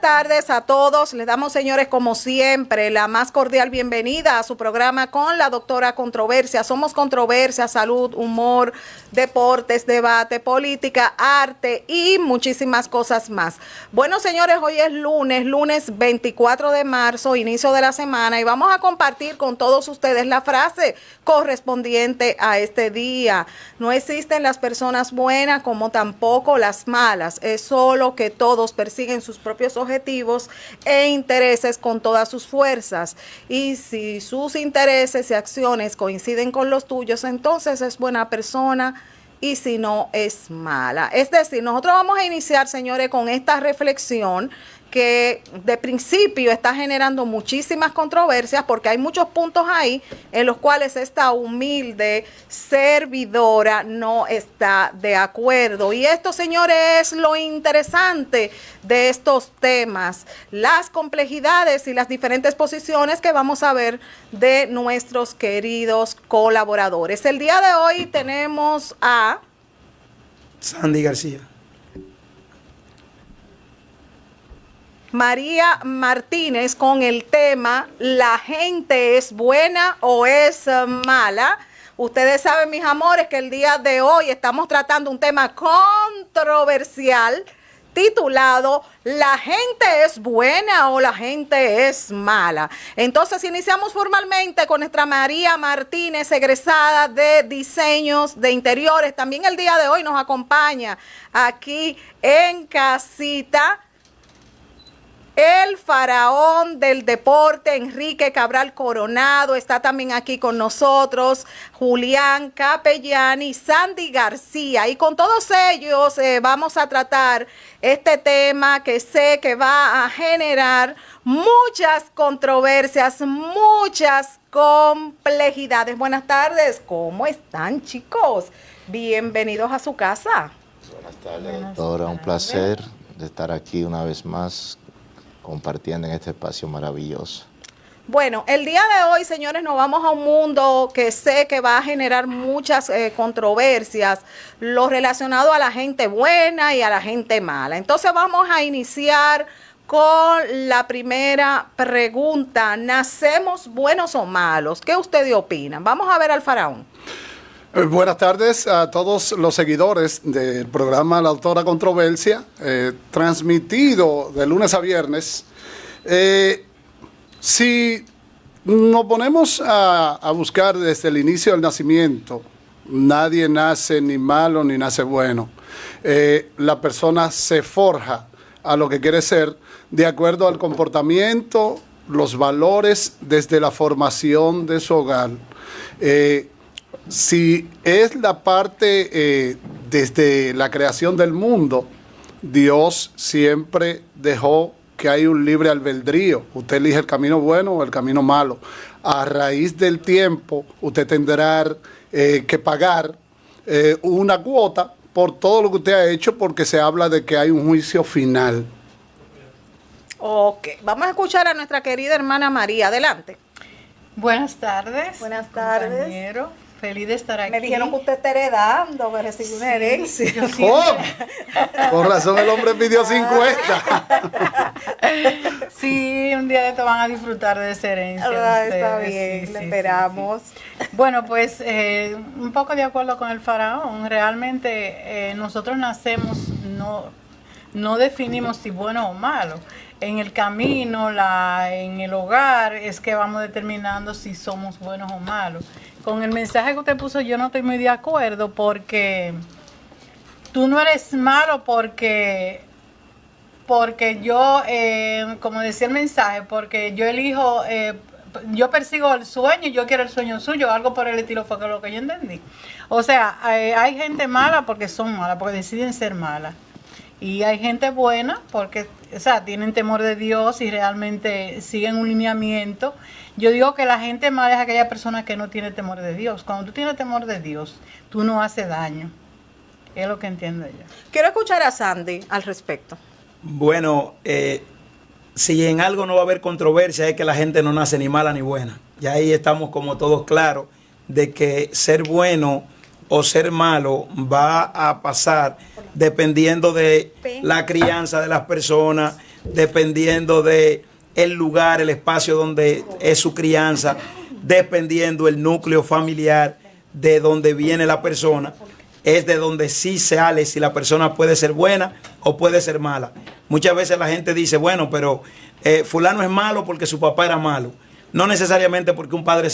tardes a todos. Les damos, señores, como siempre, la más cordial bienvenida a su programa con la doctora Controversia. Somos controversia, salud, humor, deportes, debate, política, arte y muchísimas cosas más. Bueno, señores, hoy es lunes 24 de marzo, inicio de la semana, y vamos a compartir con todos ustedes la frase correspondiente a este día. No existen las personas buenas como tampoco las malas. Es solo que todos persiguen sus propios objetivos e intereses con todas sus fuerzas, y si sus intereses y acciones coinciden con los tuyos, entonces es buena persona, y si no, es mala. Es decir, nosotros vamos a iniciar, señores, con esta reflexión que de principio está generando muchísimas controversias, porque hay muchos puntos ahí en los cuales esta humilde servidora no está de acuerdo. Y esto, señores, es lo interesante de estos temas, las complejidades y las diferentes posiciones que vamos a ver de nuestros queridos colaboradores. El día de hoy tenemos a Sandy García, María Martínez, con el tema ¿la gente es buena o es mala? Ustedes saben, mis amores, que el día de hoy estamos tratando un tema controversial titulado ¿la gente es buena o la gente es mala? Entonces iniciamos formalmente con nuestra María Martínez, egresada de diseños de interiores. También el día de hoy nos acompaña aquí en casita el faraón del deporte, Enrique Cabral Coronado. Está también aquí con nosotros Julián Capellán y Sandy García. Y con todos ellos vamos a tratar este tema que sé que va a generar muchas controversias, muchas complejidades. Buenas tardes, ¿cómo están, chicos? Bienvenidos a su casa. Buenas tardes, doctora. Un placer de estar aquí una vez más compartiendo en este espacio maravilloso. Bueno, el día de hoy, señores, nos vamos a un mundo que sé que va a generar muchas controversias, lo relacionado a la gente buena y a la gente mala. Entonces vamos a iniciar con la primera pregunta. ¿Nacemos buenos o malos? ¿Qué ustedes opinan? Vamos a ver al faraón. Buenas tardes a todos los seguidores del programa La Doctora Controversia, transmitido de lunes a viernes. Si nos ponemos a buscar desde el inicio del nacimiento, nadie nace ni malo ni nace bueno. La persona se forja a lo que quiere ser de acuerdo al comportamiento, los valores desde la formación de su hogar. Si es la parte desde la creación del mundo, Dios siempre dejó que hay un libre albedrío. Usted elige el camino bueno o el camino malo. A raíz del tiempo, usted tendrá que pagar una cuota por todo lo que usted ha hecho, porque se habla de que hay un juicio final. Ok, vamos a escuchar a nuestra querida hermana María. Adelante. Buenas tardes. Buenas tardes. Compañero. Feliz de estar aquí. Me dijeron que usted está heredando, que recibió una herencia. ¡Oh! Por razón el hombre pidió 50. Sí, un día de esto van a disfrutar de esa herencia. Está bien, sí, le esperamos. Sí. Bueno, pues un poco de acuerdo con el faraón. Realmente nosotros nacemos, no definimos si bueno o malo. En el camino, en el hogar, es que vamos determinando si somos buenos o malos. Con el mensaje que usted puso, yo no estoy muy de acuerdo, porque tú no eres malo porque yo, como decía el mensaje, porque yo elijo, yo persigo el sueño y yo quiero el sueño suyo, algo por el estilo fue lo que yo entendí. O sea, hay gente mala porque son malas, porque deciden ser malas. Y hay gente buena porque, o sea, tienen temor de Dios y realmente siguen un lineamiento. Yo digo que la gente mala es aquella persona que no tiene temor de Dios. Cuando tú tienes temor de Dios, tú no haces daño. Es lo que entiendo yo. Quiero escuchar a Sandy al respecto. Bueno, si en algo no va a haber controversia es que la gente no nace ni mala ni buena. Y ahí estamos como todos claros de que ser bueno o ser malo va a pasar dependiendo de la crianza de las personas, dependiendo de el lugar, el espacio donde es su crianza, dependiendo el núcleo familiar de donde viene la persona, es de donde sí sale si la persona puede ser buena o puede ser mala. Muchas veces la gente dice, bueno, pero fulano es malo porque su papá era malo. No necesariamente porque un padre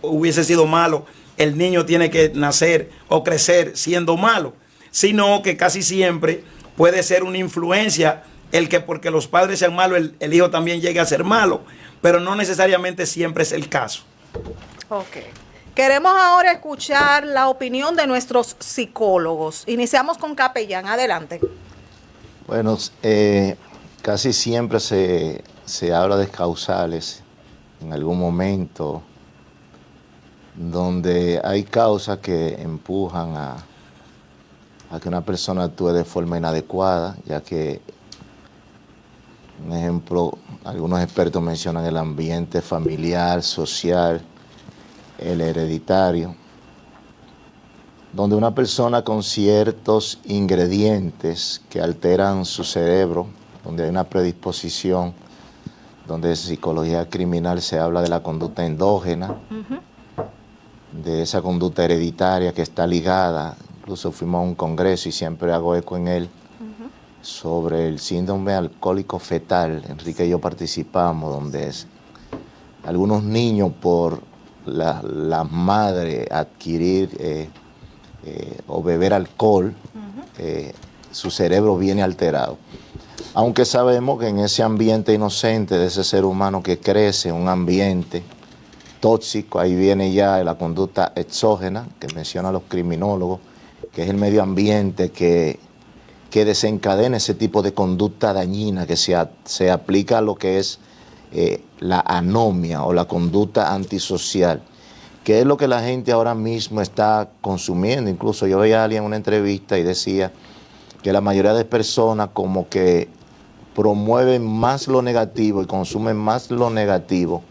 hubiese sido malo, el niño tiene que nacer o crecer siendo malo, sino que casi siempre puede ser una influencia el que porque los padres sean malos, el hijo también llegue a ser malo, pero no necesariamente siempre es el caso. Ok. Queremos ahora escuchar la opinión de nuestros psicólogos. Iniciamos con Capellán. Adelante. Bueno, casi siempre se habla de causales en algún momento donde hay causas que empujan a que una persona actúe de forma inadecuada, ya que, un ejemplo, algunos expertos mencionan el ambiente familiar, social, el hereditario, donde una persona con ciertos ingredientes que alteran su cerebro, donde hay una predisposición, donde en psicología criminal se habla de la conducta endógena, de esa conducta hereditaria que está ligada. Incluso fuimos a un congreso y siempre hago eco en él, sobre el síndrome alcohólico fetal. Enrique y yo participamos, donde algunos niños por la madre adquirir o beber alcohol, su cerebro viene alterado. Aunque sabemos que en ese ambiente inocente de ese ser humano que crece, un ambiente tóxico, ahí viene ya la conducta exógena, que mencionan los criminólogos, que es el medio ambiente que desencadena ese tipo de conducta dañina, que se aplica a lo que es la anomia o la conducta antisocial, que es lo que la gente ahora mismo está consumiendo. Incluso yo veía a alguien en una entrevista y decía que la mayoría de personas como que promueven más lo negativo y consumen más lo negativo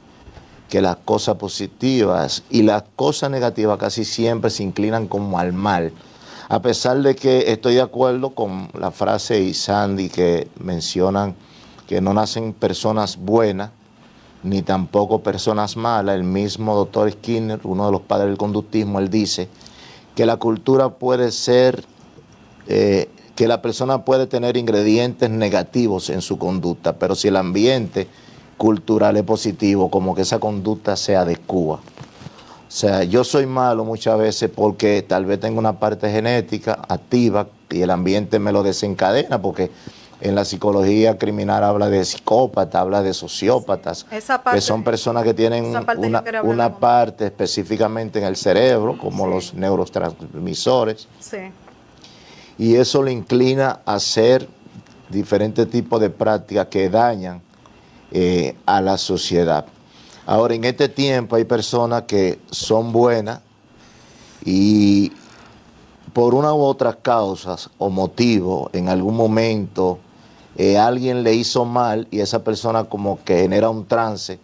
que las cosas positivas, y las cosas negativas casi siempre se inclinan como al mal, a pesar de que estoy de acuerdo con la frase de Sandy que mencionan que no nacen personas buenas, ni tampoco personas malas. El mismo doctor Skinner, uno de los padres del conductismo, él dice que la cultura puede ser, que la persona puede tener ingredientes negativos en su conducta, pero si el ambiente cultural es positivo, como que esa conducta se adecua. O sea, yo soy malo muchas veces porque tal vez tengo una parte genética activa y el ambiente me lo desencadena, porque en la psicología criminal habla de psicópatas, habla de sociópatas, que son personas que tienen una parte específicamente en el cerebro, como los neurotransmisores, y eso le inclina a hacer diferentes tipos de prácticas que dañan a la sociedad. Ahora, en este tiempo hay personas que son buenas y por una u otra causas o motivo, en algún momento alguien le hizo mal y esa persona como que genera un trance,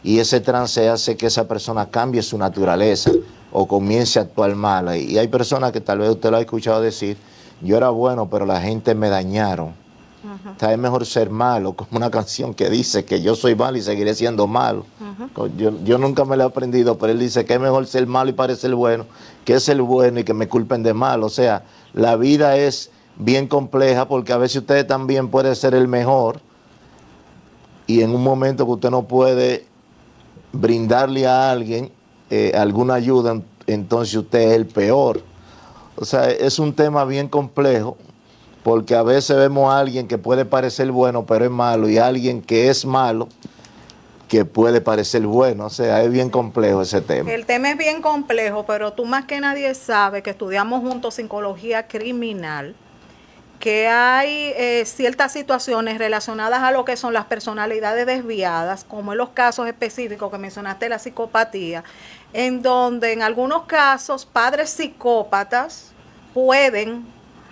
y ese trance hace que esa persona cambie su naturaleza o comience a actuar mal. Y hay personas que tal vez usted lo ha escuchado decir, yo era bueno pero la gente me dañaron. O sea, es mejor ser malo, como una canción que dice que yo soy malo y seguiré siendo malo. Yo nunca me lo he aprendido, pero él dice que es mejor ser malo y parecer bueno que ser bueno y que me culpen de malo. O sea, la vida es bien compleja, porque a veces usted también puede ser el mejor y en un momento que usted no puede brindarle a alguien alguna ayuda, entonces usted es el peor. O sea, es un tema bien complejo, porque a veces vemos a alguien que puede parecer bueno pero es malo, y a alguien que es malo que puede parecer bueno. O sea, es bien complejo ese tema. El tema es bien complejo, pero tú más que nadie sabes que estudiamos juntos psicología criminal, que hay ciertas situaciones relacionadas a lo que son las personalidades desviadas, como en los casos específicos que mencionaste, la psicopatía, en donde en algunos casos padres psicópatas pueden,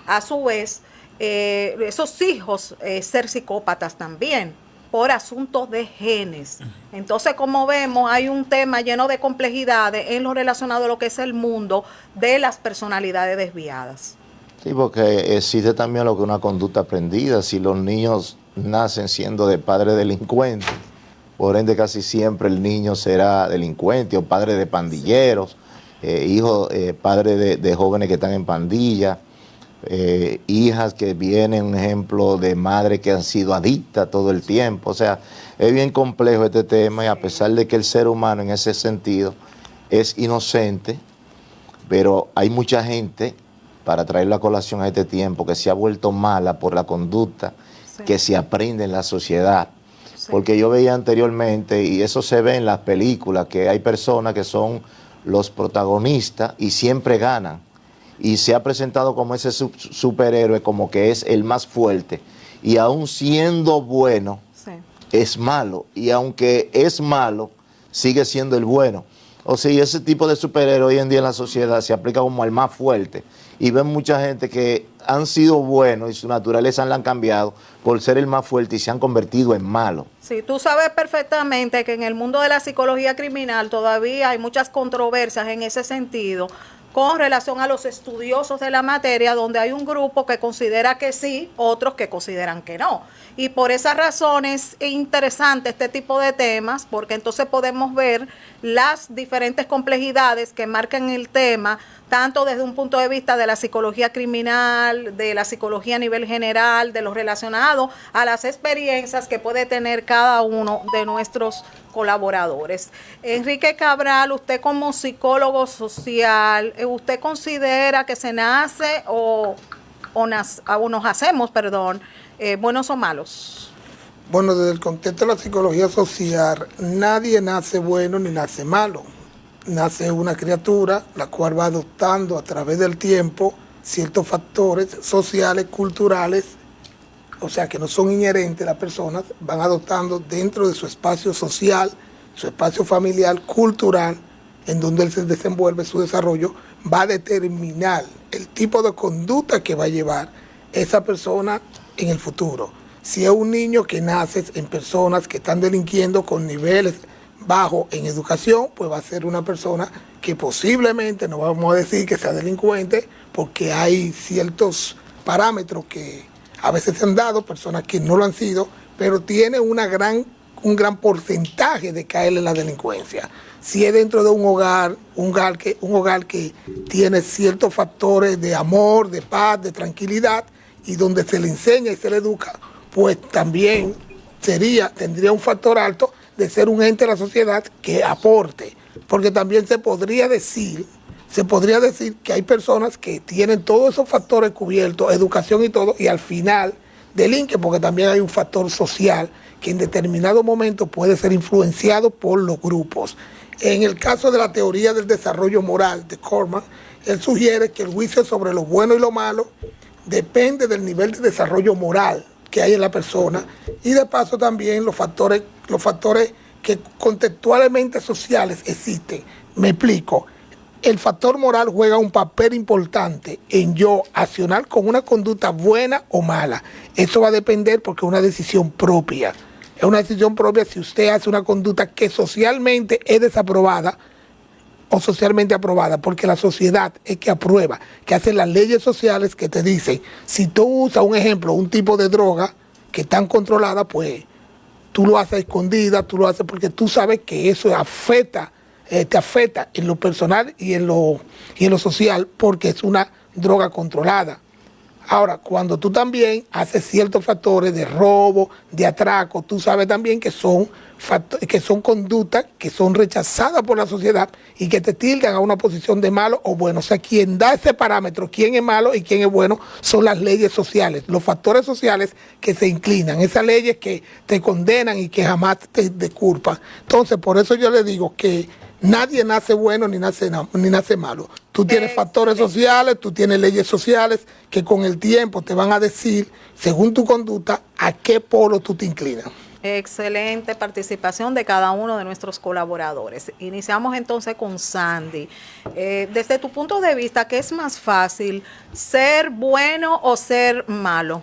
a su vez, esos hijos ser psicópatas también, por asuntos de genes. Entonces, como vemos, hay un tema lleno de complejidades en lo relacionado a lo que es el mundo de las personalidades desviadas. Sí, porque existe también lo que es una conducta aprendida. Si los niños nacen siendo de padres delincuentes, por ende casi siempre el niño será delincuente o padre de pandilleros, padre de jóvenes que están en pandilla, hijas que vienen, un ejemplo, de madres que han sido adictas todo el tiempo. O sea, es bien complejo este tema y a pesar de que el ser humano en ese sentido es inocente, pero hay mucha gente, para traerlo a colación a este tiempo, que se ha vuelto mala por la conducta que se aprende en la sociedad. Porque yo veía anteriormente, y eso se ve en las películas, que hay personas que son los protagonistas y siempre ganan. Y se ha presentado como ese superhéroe, como que es el más fuerte. Y aún siendo bueno, es malo. Y aunque es malo, sigue siendo el bueno. O sea, y ese tipo de superhéroe hoy en día en la sociedad se aplica como el más fuerte. Y ven mucha gente que han sido buenos y su naturaleza la han cambiado por ser el más fuerte y se han convertido en malos. Sí, tú sabes perfectamente que en el mundo de la psicología criminal todavía hay muchas controversias en ese sentido con relación a los estudiosos de la materia, donde hay un grupo que considera que sí, otros que consideran que no. Y por esas razones es interesante este tipo de temas, porque entonces podemos ver las diferentes complejidades que marcan el tema, tanto desde un punto de vista de la psicología criminal, de la psicología a nivel general, de lo relacionado a las experiencias que puede tener cada uno de nuestros colaboradores. Enrique Cabral, usted como psicólogo social, ¿usted considera que se nace o nos hacemos, buenos o malos? Bueno, desde el contexto de la psicología social, nadie nace bueno ni nace malo. Nace una criatura, la cual va adoptando a través del tiempo ciertos factores sociales, culturales, o sea, que no son inherentes a las personas, van adoptando dentro de su espacio social, su espacio familiar, cultural, en donde él se desenvuelve, su desarrollo, va a determinar el tipo de conducta que va a llevar esa persona en el futuro. Si es un niño que nace en personas que están delinquiendo con niveles bajos en educación, pues va a ser una persona que posiblemente, no vamos a decir que sea delincuente, porque hay ciertos parámetros que a veces se han dado, personas que no lo han sido, pero tiene un gran porcentaje de caer en la delincuencia. Si es dentro de un hogar que tiene ciertos factores de amor, de paz, de tranquilidad, y donde se le enseña y se le educa, pues también tendría un factor alto de ser un ente de la sociedad que aporte. Porque también se podría decir que hay personas que tienen todos esos factores cubiertos, educación y todo, y al final delinquen, porque también hay un factor social que en determinado momento puede ser influenciado por los grupos. En el caso de la teoría del desarrollo moral de Corman, él sugiere que el juicio sobre lo bueno y lo malo depende del nivel de desarrollo moral que hay en la persona, y de paso también los factores que contextualmente sociales existen. Me explico. El factor moral juega un papel importante en yo accionar con una conducta buena o mala. Eso va a depender porque es una decisión propia. Es una decisión propia si usted hace una conducta que socialmente es desaprobada o socialmente aprobada, porque la sociedad es que aprueba, que hace las leyes sociales que te dicen, si tú usas, un ejemplo, un tipo de droga que están controladas, pues tú lo haces a escondida, tú lo haces porque tú sabes que eso te afecta en lo personal y en lo social, porque es una droga controlada. Ahora, cuando tú también haces ciertos factores de robo, de atraco, tú sabes también que son conductas que son rechazadas por la sociedad y que te tildan a una posición de malo o bueno. O sea, quien da ese parámetro, quién es malo y quién es bueno, son las leyes sociales, los factores sociales que se inclinan, esas leyes que te condenan y que jamás te culpan. Entonces, por eso yo le digo que nadie nace bueno ni nace malo. Tú tienes factores sociales, tú tienes leyes sociales que con el tiempo te van a decir, según tu conducta, a qué polo tú te inclinas. Excelente participación de cada uno de nuestros colaboradores. Iniciamos entonces con Sandy. Desde tu punto de vista, ¿qué es más fácil, ser bueno o ser malo?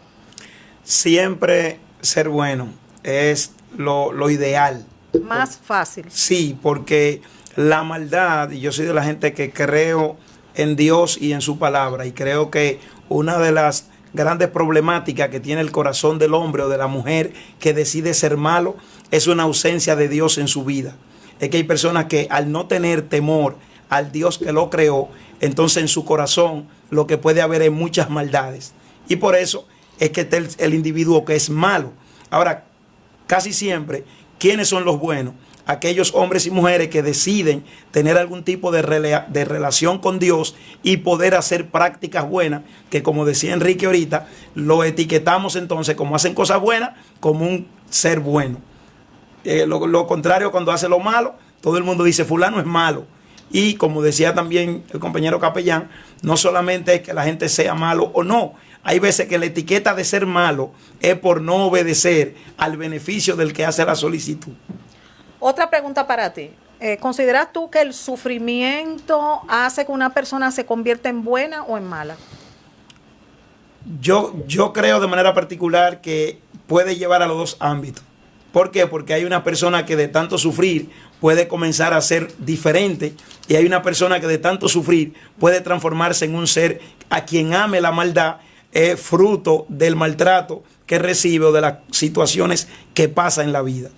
Siempre ser bueno es lo ideal. Más fácil. Sí, porque la maldad, y yo soy de la gente que creo en Dios y en su palabra, y creo que una de las grandes problemáticas que tiene el corazón del hombre o de la mujer que decide ser malo es una ausencia de Dios en su vida. Es que hay personas que al no tener temor al Dios que lo creó, entonces en su corazón lo que puede haber es muchas maldades. Y por eso es que está el individuo que es malo. Ahora, casi siempre, ¿quiénes son los buenos? Aquellos hombres y mujeres que deciden tener algún tipo de relación con Dios y poder hacer prácticas buenas, que como decía Enrique ahorita, lo etiquetamos entonces como hacen cosas buenas, como un ser bueno. Lo contrario, cuando hace lo malo, todo el mundo dice fulano es malo. Y como decía también el compañero capellán, no solamente es que la gente sea malo o no, hay veces que la etiqueta de ser malo es por no obedecer al beneficio del que hace la solicitud. Otra pregunta para ti. ¿Consideras tú que el sufrimiento hace que una persona se convierta en buena o en mala? Yo creo de manera particular que puede llevar a los dos ámbitos. ¿Por qué? Porque hay una persona que de tanto sufrir puede comenzar a ser diferente y hay una persona que de tanto sufrir puede transformarse en un ser a quien ame la maldad, fruto del maltrato que recibe o de las situaciones que pasa en la vida.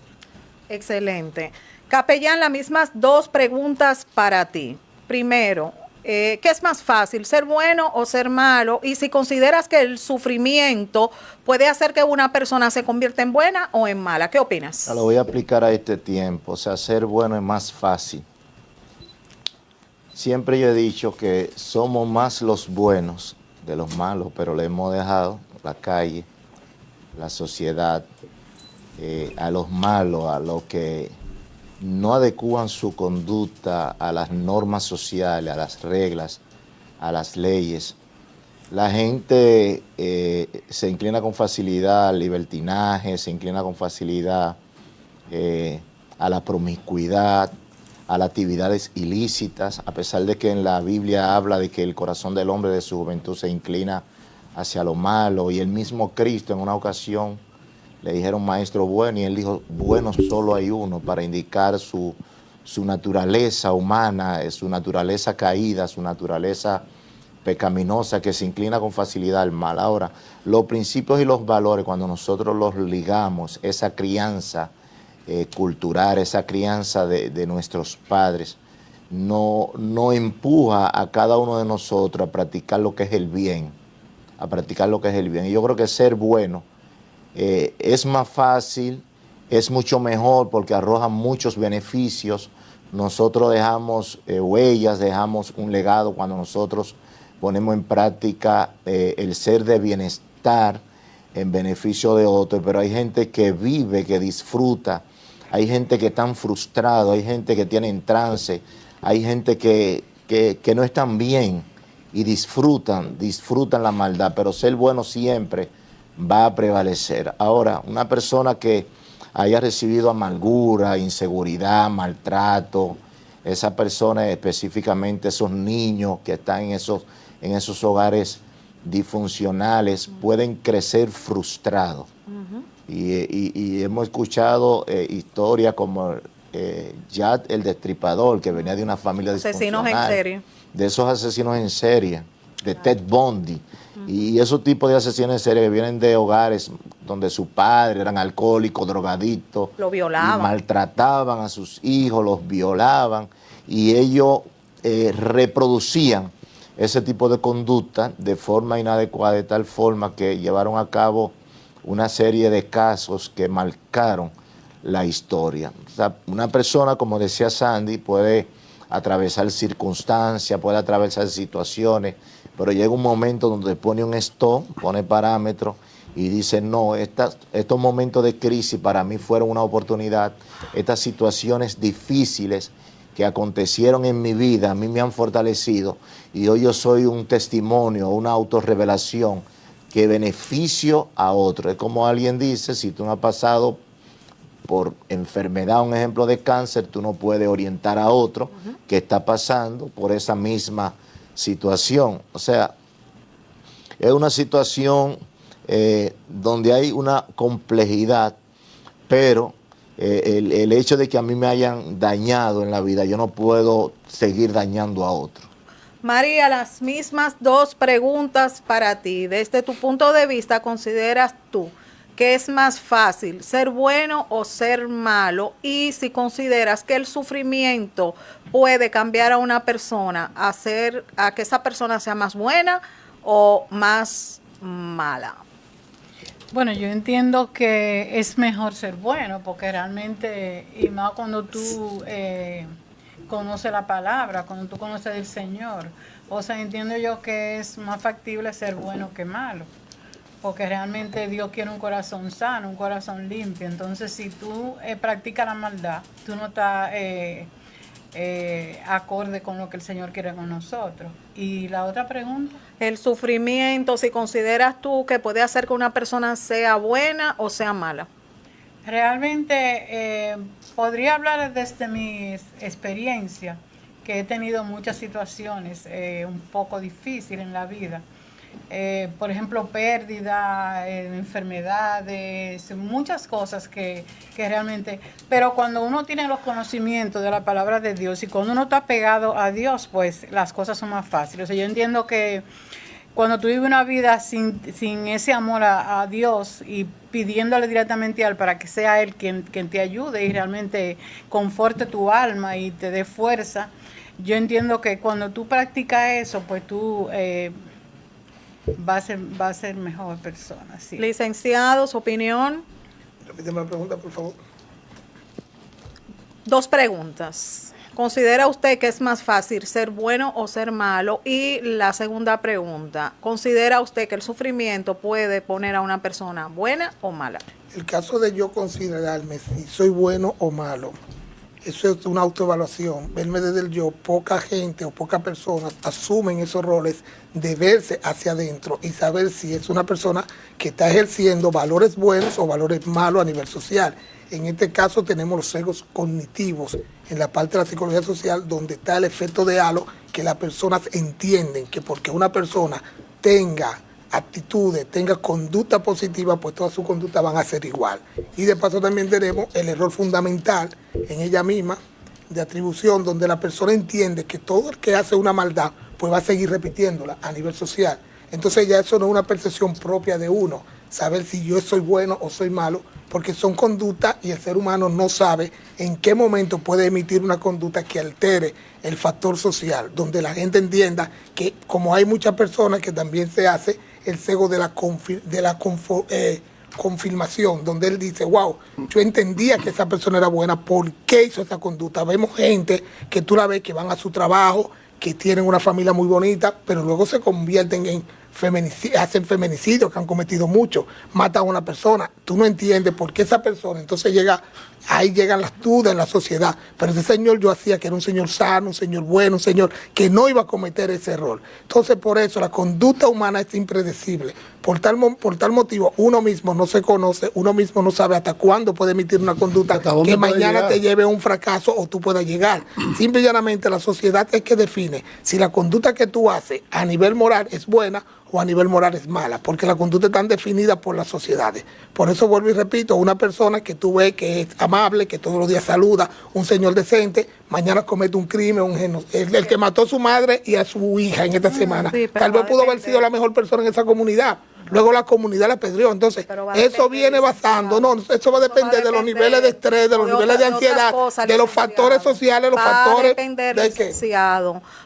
Excelente. Capellán, las mismas dos preguntas para ti. Primero, ¿qué es más fácil, ser bueno o ser malo? Y si consideras que el sufrimiento puede hacer que una persona se convierta en buena o en mala, ¿qué opinas? Lo voy a aplicar a este tiempo. O sea, ser bueno es más fácil. Siempre yo he dicho que somos más los buenos de los malos, pero le hemos dejado la calle, la sociedad, a los malos, a los que no adecúan su conducta a las normas sociales, a las reglas, a las leyes. La gente se inclina con facilidad al libertinaje, se inclina con facilidad a la promiscuidad, a las actividades ilícitas, a pesar de que en la Biblia habla de que el corazón del hombre de su juventud se inclina hacia lo malo, y el mismo Cristo en una ocasión le dijeron maestro bueno, y él dijo, bueno solo hay uno, para indicar su naturaleza humana, su naturaleza caída, su naturaleza pecaminosa, que se inclina con facilidad al mal. Ahora, los principios y los valores, cuando nosotros los ligamos, esa crianza cultural, esa crianza de nuestros padres, no empuja a cada uno de nosotros a practicar lo que es el bien, a practicar lo que es el bien. Y yo creo que ser bueno es más fácil, es mucho mejor porque arroja muchos beneficios. Nosotros dejamos huellas, dejamos un legado cuando nosotros ponemos en práctica el ser de bienestar en beneficio de otros, pero hay gente que vive, que disfruta, hay gente que está frustrado, hay gente que tiene en trance, hay gente que no están bien y disfrutan la maldad, pero ser bueno siempre va a prevalecer. Ahora, una persona que haya recibido amargura, inseguridad, maltrato, esa persona específicamente, esos niños que están en esos hogares disfuncionales, pueden crecer frustrados. Y hemos escuchado historias como Jack el Destripador, que venía de una familia disfuncional. Asesinos en serie. De esos asesinos en serie, de Ted Bundy. Y esos tipos de asesinos en serie que vienen de hogares donde sus padres eran alcohólicos, drogadictos. Lo violaban. Y maltrataban a sus hijos, los violaban. Y ellos reproducían ese tipo de conducta de forma inadecuada, de tal forma que llevaron a cabo una serie de casos que marcaron la historia. O sea, una persona, como decía Sandy, puede atravesar circunstancias, puede atravesar situaciones, pero llega un momento donde pone un stop, pone parámetros y dice, no, estos momentos de crisis para mí fueron una oportunidad, estas situaciones difíciles que acontecieron en mi vida, a mí me han fortalecido y hoy yo soy un testimonio, una autorrevelación que beneficio a otro. Es como alguien dice, si tú no has pasado por enfermedad, un ejemplo de cáncer, tú no puedes orientar a otro que está pasando por esa misma situación. O sea, es una situación donde hay una complejidad, pero el hecho de que a mí me hayan dañado en la vida, yo no puedo seguir dañando a otro. María, las mismas dos preguntas para ti. Desde tu punto de vista, ¿consideras tú que es más fácil ser bueno o ser malo? Y si consideras que el sufrimiento puede cambiar a una persona, a que esa persona sea más buena o más mala. Bueno, yo entiendo que es mejor ser bueno, porque realmente, y más cuando tú conoces la palabra, cuando tú conoces el Señor, o sea, entiendo yo que es más factible ser bueno que malo, porque realmente Dios quiere un corazón sano, un corazón limpio. Entonces, si tú practicas la maldad, tú no estás acorde con lo que el Señor quiere con nosotros. Y la otra pregunta. El sufrimiento, si consideras tú que puede hacer que una persona sea buena o sea mala. Realmente podría hablar desde mi experiencia, que he tenido muchas situaciones un poco difíciles en la vida. Por ejemplo, pérdida, enfermedades, muchas cosas que realmente... Pero cuando uno tiene los conocimientos de la palabra de Dios y cuando uno está pegado a Dios, pues las cosas son más fáciles. O sea, yo entiendo que cuando tú vives una vida sin ese amor a Dios y pidiéndole directamente a Él para que sea Él quien te ayude y realmente conforte tu alma y te dé fuerza, yo entiendo que cuando tú practicas eso, pues tú... va a ser mejor persona. Sí. Licenciado, su opinión. Repíteme la pregunta, por favor. Dos preguntas. ¿Considera usted que es más fácil ser bueno o ser malo? Y la segunda pregunta, ¿considera usted que el sufrimiento puede poner a una persona buena o mala? El caso de yo considerarme si soy bueno o malo, eso es una autoevaluación, verme desde el yo. Poca gente o pocas personas asumen esos roles de verse hacia adentro y saber si es una persona que está ejerciendo valores buenos o valores malos a nivel social. En este caso tenemos los sesgos cognitivos en la parte de la psicología social, donde está el efecto de halo, que las personas entienden que porque una persona tenga actitudes, tenga conducta positiva, pues todas sus conductas van a ser igual. Y de paso también tenemos el error fundamental en ella misma de atribución, donde la persona entiende que todo el que hace una maldad, pues va a seguir repitiéndola a nivel social. Entonces ya eso no es una percepción propia de uno, saber si yo soy bueno o soy malo, porque son conductas y el ser humano no sabe en qué momento puede emitir una conducta que altere el factor social, donde la gente entienda que como hay muchas personas que también se hace el sesgo de la confirmación, donde él dice, wow, yo entendía que esa persona era buena, ¿por qué hizo esa conducta? Vemos gente que tú la ves que van a su trabajo, que tienen una familia muy bonita, pero luego se convierten en hacen feminicidios, que han cometido mucho, matan a una persona. Tú no entiendes por qué esa persona, entonces ahí llegan las dudas en la sociedad. Pero ese señor yo hacía que era un señor sano, un señor bueno, un señor que no iba a cometer ese error. Entonces por eso la conducta humana es impredecible. Por tal motivo uno mismo no se conoce, uno mismo no sabe hasta cuándo puede emitir una conducta que mañana te lleve a un fracaso o tú puedas llegar. Simple y llanamente la sociedad es que define si la conducta que tú haces a nivel moral es buena o a nivel moral es mala, porque la conducta está definida por las sociedades. Por eso vuelvo y repito, una persona que tú ves que es amable, que todos los días saluda, un señor decente, mañana comete un crimen, un genocidio. El que mató a su madre y a su hija en esta semana, sí, tal vez pudo haber sido la mejor persona en esa comunidad. Luego la comunidad la apedreó. Entonces, eso viene basando, eso va a depender de los niveles de estrés, de los niveles de ansiedad, de los factores sociales, los factores de qué.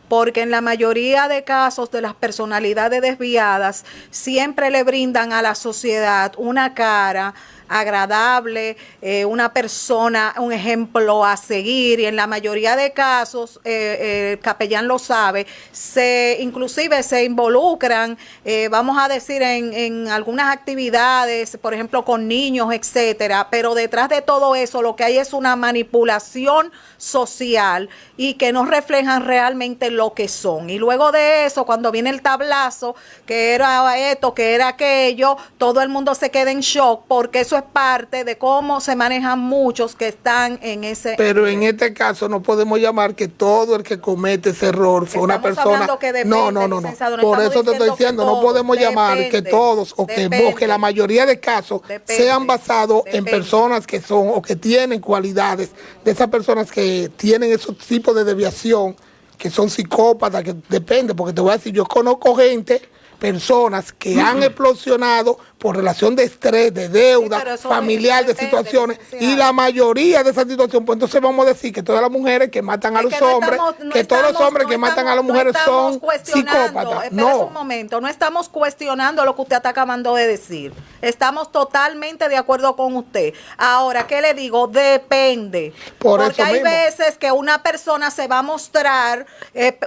Porque en la mayoría de casos de las personalidades desviadas siempre le brindan a la sociedad una cara agradable, una persona, un ejemplo a seguir, y en la mayoría de casos, el capellán lo sabe, inclusive se involucran, vamos a decir, en algunas actividades, por ejemplo, con niños, etcétera, pero detrás de todo eso lo que hay es una manipulación social y que no reflejan realmente lo que son. Y luego de eso, cuando viene el tablazo, que era esto, que era aquello, todo el mundo se queda en shock, porque eso es parte de cómo se manejan muchos que están en ese... Pero en este caso no podemos llamar que todo el que comete ese error fue una persona... Que depende, no. Por eso te estoy diciendo, no podemos llamar que todos o que la mayoría de casos sean basados en personas que son o que tienen cualidades de esas personas que tienen esos tipos de desviación que son psicópatas, que depende, porque te voy a decir, yo conozco personas que han explosionado por relación de estrés, de deuda, Sí, pero eso familiar, de depende, situaciones, licenciado. y la mayoría de esas situaciones, pues entonces vamos a decir que todas las mujeres que matan a Es los que no hombres, estamos- no que todos los estamos- hombres no que matan a estamos- las mujeres no estamos son cuestionando, psicópatas. espérese No. un momento, no estamos cuestionando lo que usted está acabando de decir. Estamos totalmente de acuerdo con usted. Ahora, ¿qué le digo? Depende. Por Porque eso hay mismo. veces que una persona se va a mostrar,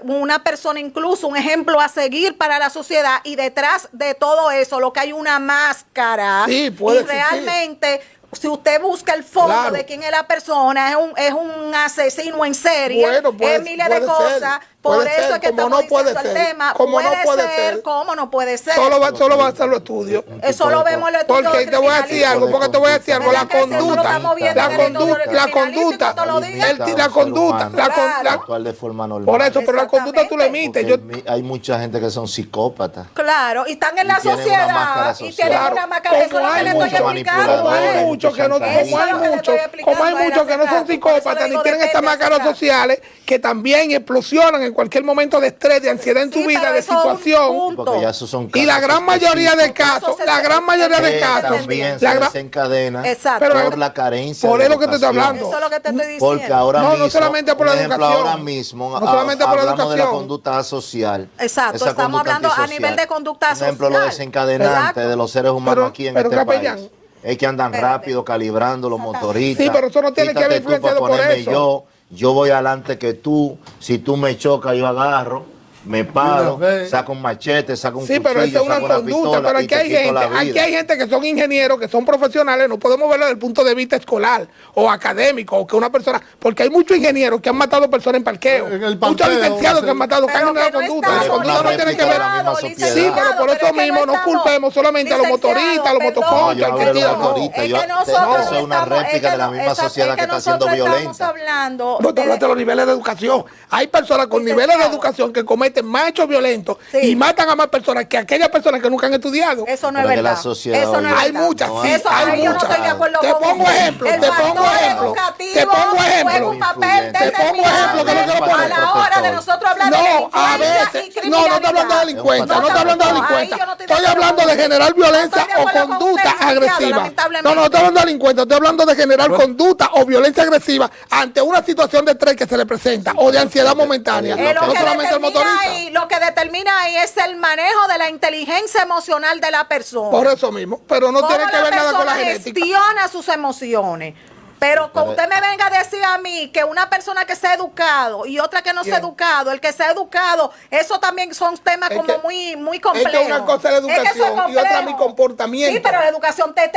una persona incluso un ejemplo a seguir para la sociedad, y detrás de todo eso lo que hay una máscara. Sí, puede y existir. realmente, si usted busca el fondo Claro. de quién es la persona, es un asesino en serie, Bueno, es miles de puede cosas. ser, Por puede eso ser, es que como estamos no puede diciendo el ser, tema. como no puede ser, ser. ¿cómo no puede ser? Solo va a estar los estudios. Eso lo vemos en los estudios Porque de te voy a decir criminalismo. algo, porque te voy a decir algo, la ¿Verdad que eso lo conducta, estamos viendo en el estudio de la criminalístico conducta, todos los días? la conducta, Claro. actuar de forma normal. por eso, pero la conducta tú le Exactamente. emites. Hay mucha gente que son psicópatas. Claro, y están en la Y tienen una máscara sociedad y social. tienen Claro, una máscara. Eso es como lo que hay le estoy muchos explicando. Como hay manipuladores, muchos que no, muchos como hay Eso es lo que le muchos, estoy como hay explicando, muchos que no son Por eso psicópatas digo, ni tienen estas depende, máscaras César. sociales que también explosionan en cualquier momento de estrés, de ansiedad en tu Sí, vida, pero de eso es un situación. punto. Porque ya esos son Y la casos gran mayoría de específicos casos, Eso la gran mayoría de que casos, también la se gran- desencadena Exacto. Pero por la carencia por de eso que te estoy educación. hablando. Eso es lo que te estoy diciendo. Porque ahora No, mismo, no solamente por la un ejemplo, educación. ahora mismo, No solamente por la hablamos de la educación. conducta social. Exacto, esa estamos conducta hablando a antisocial. nivel de conducta Por ejemplo, lo social. desencadenante Exacto. de los seres humanos Pero- aquí en pero este capellán. país es que andan Espérate. rápido calibrando los motoristas. Sí, pero eso no tiene que haber Quítate tú para influenciado por ponerme eso. yo voy adelante que tú. Si tú me chocas, yo agarro. Me paro, Una vez. saco un machete, saco un Sí, cuchillo, pero esa es una saco una conducta, pistola pero y aquí te hay quito la gente, aquí vida. hay gente que son ingenieros, que son profesionales, no podemos verlo desde el punto de vista escolar o académico, o que una persona, porque hay muchos ingenieros que han matado personas en parqueo, En el muchos parqueo, licenciados sí. que han matado, que han Pero generado que no conducta, la estamos conducta no tiene que réplica de ver. la misma licenciado, sociedad. Sí, pero por pero eso es que mismo no estamos- culpemos solamente a los licenciado, motoristas, a los perdón, motoconchos, yo al hablo que de los tira, no. motoristas. Es que Yo- nosotros eso es estamos- una réplica es que de la no- misma exacto, sociedad es que está siendo nosotros violenta. Estamos hablando No te hablaste de los niveles de educación. Hay personas con niveles de Licenciado. educación que cometen más hechos violentos Sí. y matan a más personas que aquellas personas que nunca han estudiado. Eso no es Pero que verdad. la sociedad, Eso no es oye, Hay verdad. muchas, sí, Eso hay ahí yo no muchas. estoy de acuerdo Te con pongo usted. ejemplo, El te pongo factor ejemplo, educativo te pongo ejemplo. juega un papel Te pongo ejemplo que no quiero determinante poner. a la hora de nosotros hablar de No, a delincuencia veces, y no estoy hablando de criminalidad. delincuencia, No no estoy hablando de tampoco, ahí delincuencia. yo no estoy de Estoy acuerdo hablando con de usted. generar violencia No estoy de o acuerdo con conducta usted, licenciado, agresiva. lamentablemente. No estoy hablando de delincuencia, estoy hablando de generar conducta o violencia agresiva ante una situación de estrés que se le presenta o de ansiedad momentánea. Lo No que solamente el determina motorista. ahí, lo que determina ahí es el manejo de la inteligencia emocional de la persona. Por eso mismo, pero no tiene Cómo que ver nada con la persona genética. gestiona sus emociones. Pero que usted me venga a decir a mí que una persona que se ha educado y otra que no se ha Bien. educado, el que se ha educado, eso también son temas Es como que- muy Es complejos. que una cosa es la Es que eso es educación y otra mi complejo. comportamiento. Sí, pero la educación te Sí,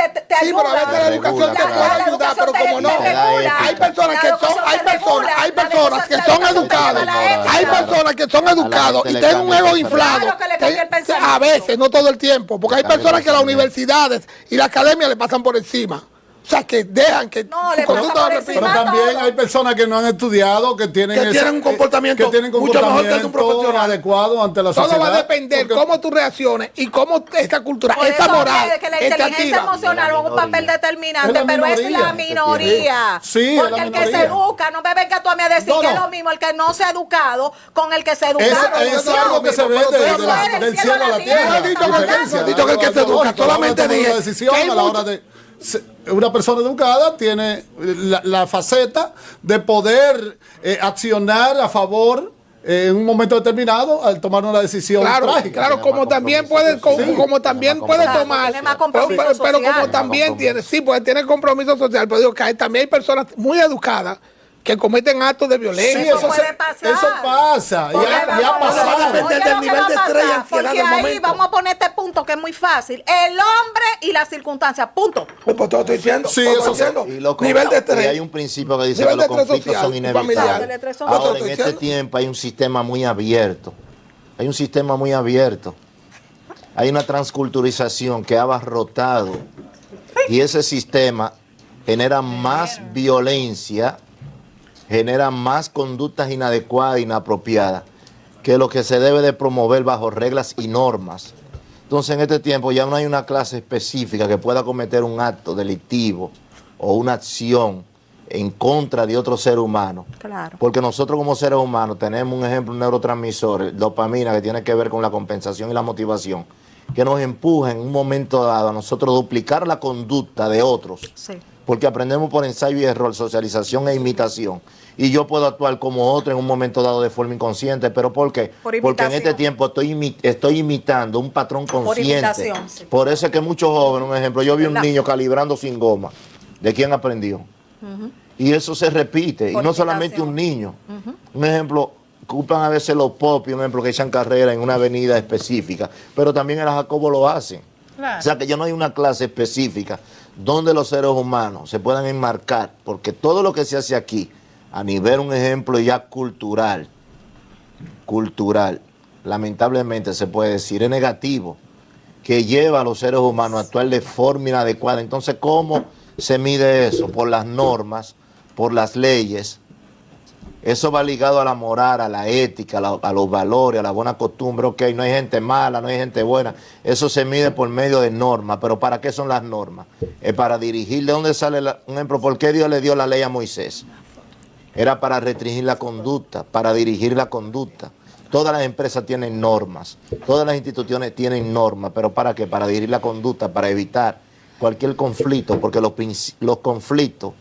ayuda. pero a veces la educación te Regula, puede claro. ayudar, pero como no. regula. Hay personas que son, hay personas que son educados, hay personas que son educados y tienen un ego inflado. Claro que le cambia el pensamiento. A veces, no todo el tiempo, porque hay Le cambia personas el que las pensamiento. universidades y la academia le pasan por encima. O sea, que dejan que No, su le pasa conducta por lo encima. repita. Pero también todo. hay personas que no han estudiado, que tienen, Que tienen un comportamiento que tienen mucho mejor que el de un comportamiento profesional. adecuado ante la Todo sociedad. va a depender Porque- cómo tú reacciones y cómo esta cultura, Por esta eso moral, que la esté inteligencia activa. emocional juega un papel determinante, Es la pero es minoría la que minoría. Sí, es porque la el que se minoría. educa, no me venga tú a mí a decir No, que es no. lo mismo el que no se ha educado con el que se educa. Eso Claro, es eso algo que se ve pero de- tú de la- eres del cielo a la Yo tierra. no he dicho que- Diferencia. no he dicho que el que se educa, Lógico, solamente tomar dije una decisión que hay a la hora mucho- de una persona educada tiene la faceta de poder accionar a favor en un momento determinado al tomar una decisión Claro, trágica. claro, Tiene como más también compromiso puede, social. como también Tiene puede más tomar, Tiene más pero, compromiso pero como social. también Compromiso. tiene, sí, pues tiene compromiso social, pero digo que también hay personas muy educadas que cometen actos de Sí, violencia. Eso puede pasar. Eso pasa. Porque Ya ha vamos- pasado. Va a depender Oye, del lo que nivel va a de estrés y pasar, ansiedad porque del ahí momento. vamos a poner este punto que es muy fácil. El hombre y las circunstancias, punto. Pues te estoy diciendo, Sí, te estoy eso diciendo, Y lo nivel de y estrés. hay un principio que dice Nivel que los de estrés conflictos social son y inevitables. familiar. El estrés son Ahora, en estoy este diciendo. tiempo hay un sistema muy abierto. Hay un sistema muy abierto. Hay una transculturización que ha abarrotado y ese sistema genera más violencia, genera más conductas inadecuadas, inapropiadas, que lo que se debe de promover bajo reglas y normas. Entonces, en este tiempo ya no hay una clase específica que pueda cometer un acto delictivo o una acción en contra de otro ser humano. Claro. Porque nosotros como seres humanos tenemos un ejemplo, un neurotransmisor, dopamina, que tiene que ver con la compensación y la motivación, que nos empuja en un momento dado a nosotros duplicar la conducta de otros. Sí. Porque aprendemos por ensayo y error, socialización e imitación. Y yo puedo actuar como otro en un momento dado de forma inconsciente. ¿Pero por qué? Porque en este tiempo estoy imitando un patrón consciente. Por imitación, sí. Por eso es que muchos jóvenes, un ejemplo, yo vi un niño calibrando sin goma. ¿De quién aprendió? Y eso se repite. Y no solamente un niño. Un ejemplo, ocupan a veces los pop, un ejemplo, que echan carrera en una avenida específica. Pero también en la Jacobo lo hacen. Claro. O sea que ya no hay una clase específica donde los seres humanos se puedan enmarcar, porque todo lo que se hace aquí, a nivel, un ejemplo ya cultural, lamentablemente se puede decir, es negativo, que lleva a los seres humanos a actuar de forma inadecuada. Entonces, ¿cómo se mide eso? Por las normas, por las leyes. Eso va ligado a la moral, a la ética, a los valores, a la buena costumbre. Ok, no hay gente mala, no hay gente buena. Eso se mide por medio de normas. ¿Pero para qué son las normas? Es para dirigir. ¿De dónde sale un ejemplo? ¿Por qué Dios le dio la ley a Moisés? Era para restringir la conducta, para dirigir la conducta. Todas las empresas tienen normas, todas las instituciones tienen normas. ¿Pero para qué? Para dirigir la conducta, para evitar cualquier conflicto, porque los conflictos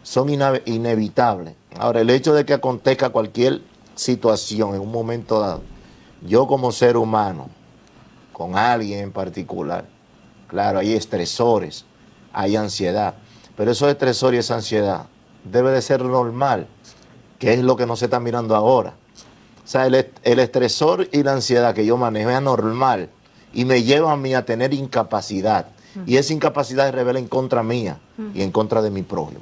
son inevitables. Ahora, el hecho de que acontezca cualquier situación en un momento dado, yo como ser humano, con alguien en particular, claro, hay estresores, hay ansiedad, pero esos estresores y esa ansiedad debe de ser normal, que es lo que no se está mirando ahora. O sea, el estresor y la ansiedad que yo manejo es anormal y me lleva a mí a tener incapacidad. Y esa incapacidad se revela en contra mía y en contra de mi prójimo.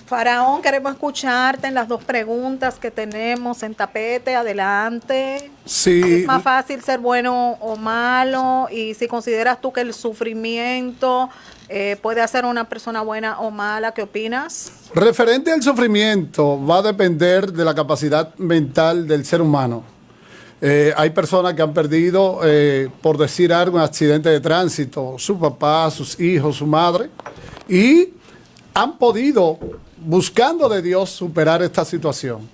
Faraón, queremos escucharte en las dos preguntas que tenemos en tapete. Adelante. Sí. ¿Es más fácil ser bueno o malo? Y si consideras tú que el sufrimiento puede hacer a una persona buena o mala, ¿qué opinas? Referente al sufrimiento, va a depender de la capacidad mental del ser humano. Hay personas que han perdido, por decir algo, un accidente de tránsito, su papá, sus hijos, su madre, y han podido, buscando de Dios, superar esta situación.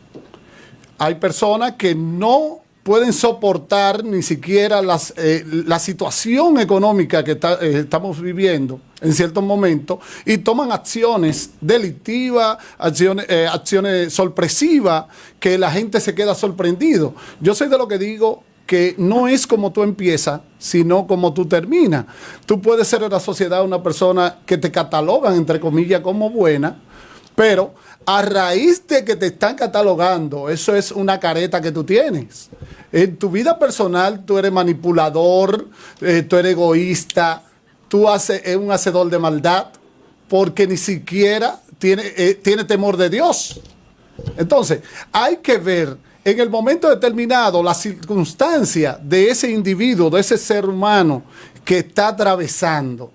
Hay personas que no pueden soportar ni siquiera la situación económica que estamos viviendo en ciertos momentos y toman acciones delictivas, acciones sorpresivas, que la gente se queda sorprendido. Yo soy de lo que digo que no es como tú empiezas, sino como tú terminas. Tú puedes ser en la sociedad una persona que te catalogan, entre comillas, como buena, pero a raíz de que te están catalogando, eso es una careta que tú tienes. En tu vida personal tú eres manipulador, tú eres egoísta, tú eres un hacedor de maldad, porque ni siquiera tiene temor de Dios. Entonces, hay que ver en el momento determinado la circunstancia de ese individuo, de ese ser humano que está atravesando.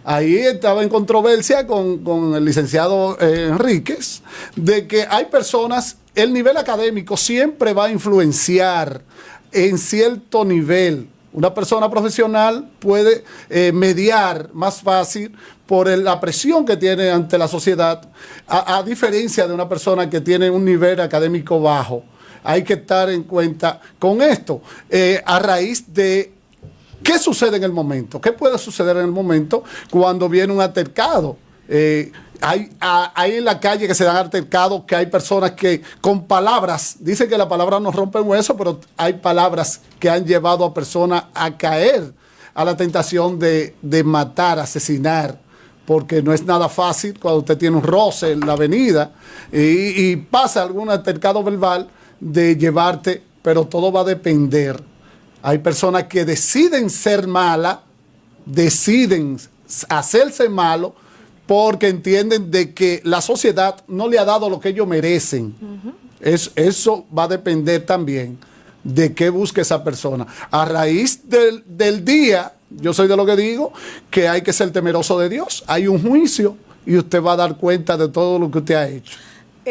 Ahí estaba en controversia con el licenciado Enríquez, de que hay personas, el nivel académico siempre va a influenciar en cierto nivel. Una persona profesional puede mediar más fácil por la presión que tiene ante la sociedad, a diferencia de una persona que tiene un nivel académico bajo. Hay que estar en cuenta con esto, a raíz de qué sucede en el momento, qué puede suceder en el momento cuando viene un altercado. Hay en la calle que se dan altercados, que hay personas que con palabras, dicen que la palabra no rompe hueso, pero hay palabras que han llevado a personas a caer a la tentación de matar, asesinar, porque no es nada fácil cuando usted tiene un roce en la avenida y pasa algún altercado verbal de llevarte, pero todo va a depender. Hay personas que deciden ser malas, deciden hacerse malo, porque entienden de que la sociedad no le ha dado lo que ellos merecen. Eso va a depender también de qué busque esa persona. A raíz del día, yo soy de lo que digo, que hay que ser temeroso de Dios. Hay un juicio y usted va a dar cuenta de todo lo que usted ha hecho.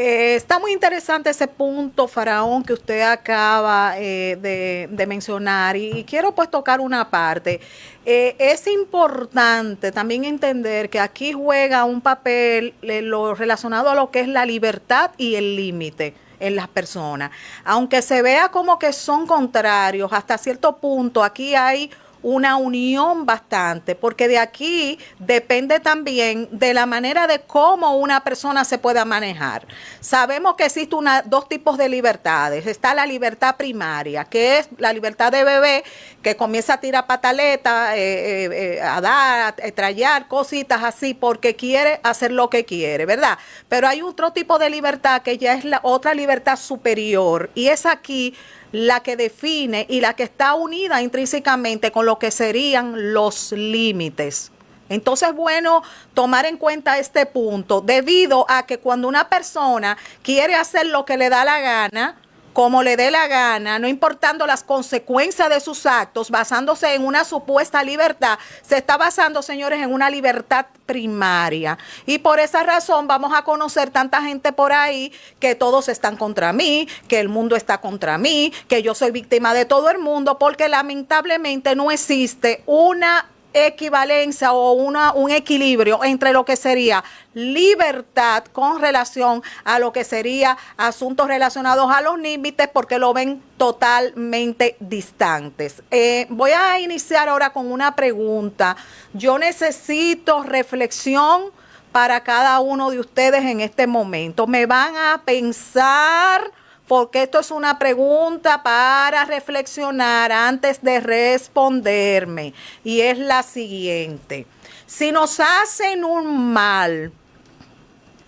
Está muy interesante ese punto, Faraón, que usted acaba de mencionar y quiero pues tocar una parte. Es importante también entender que aquí juega un papel lo relacionado a lo que es la libertad y el límite en las personas. Aunque se vea como que son contrarios, hasta cierto punto aquí hay una unión bastante, porque de aquí depende también de la manera de cómo una persona se pueda manejar. Sabemos que existen dos tipos de libertades. Está la libertad primaria, que es la libertad de bebé, que comienza a tirar pataletas, a dar, a trallar cositas así, porque quiere hacer lo que quiere, ¿verdad? Pero hay otro tipo de libertad que ya es la otra libertad superior, y es aquí la que define y la que está unida intrínsecamente con lo que serían los límites. Entonces, bueno, tomar en cuenta este punto, debido a que cuando una persona quiere hacer lo que le da la gana, como le dé la gana, no importando las consecuencias de sus actos, basándose en una supuesta libertad, se está basando, señores, en una libertad primaria. Y por esa razón vamos a conocer tanta gente por ahí que todos están contra mí, que el mundo está contra mí, que yo soy víctima de todo el mundo, porque lamentablemente no existe una equivalencia o un equilibrio entre lo que sería libertad con relación a lo que sería asuntos relacionados a los límites, porque lo ven totalmente distantes. Voy a iniciar ahora con una pregunta. Yo necesito reflexión para cada uno de ustedes en este momento. Me van a pensar, porque esto es una pregunta para reflexionar antes de responderme. Y es la siguiente. Si nos hacen un mal,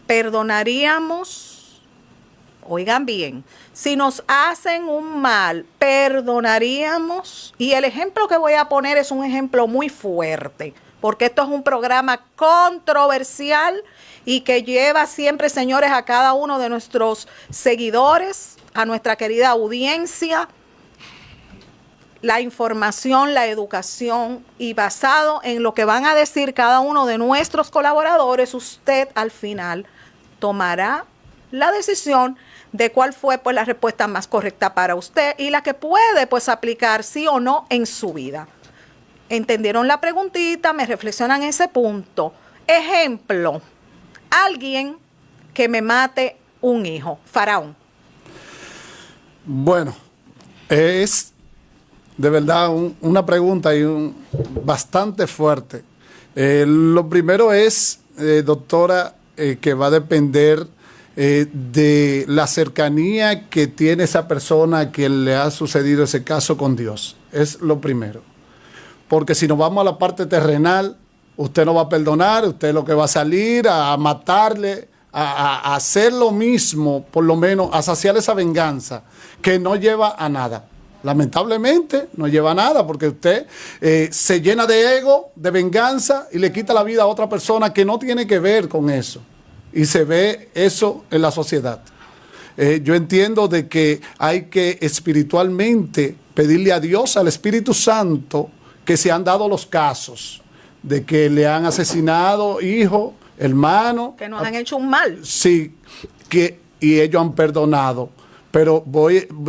¿perdonaríamos? Oigan bien, si nos hacen un mal, ¿perdonaríamos? Y el ejemplo que voy a poner es un ejemplo muy fuerte, porque esto es un programa controversial y que lleva siempre, señores, a cada uno de nuestros seguidores, a nuestra querida audiencia, la información, la educación, y basado en lo que van a decir cada uno de nuestros colaboradores, usted al final tomará la decisión de cuál fue pues la respuesta más correcta para usted y la que puede pues aplicar sí o no en su vida. ¿Entendieron la preguntita? Me reflexionan ese punto. Ejemplo, alguien que me mate un hijo. Faraón. Bueno, es de verdad una pregunta bastante fuerte. Lo primero es, doctora, que va a depender de la cercanía que tiene esa persona a quien le ha sucedido ese caso con Dios. Es lo primero. Porque si nos vamos a la parte terrenal, usted no va a perdonar, usted lo que va a salir a matarle, a hacer lo mismo, por lo menos a saciar esa venganza, que no lleva a nada. Lamentablemente no lleva a nada, porque usted se llena de ego, de venganza, y le quita la vida a otra persona que no tiene que ver con eso. Y se ve eso en la sociedad. Yo entiendo de que hay que espiritualmente pedirle a Dios, al Espíritu Santo, que se han dado los casos de que le han asesinado hijo, hermano. Que nos han hecho un mal. Sí, y ellos han perdonado. Pero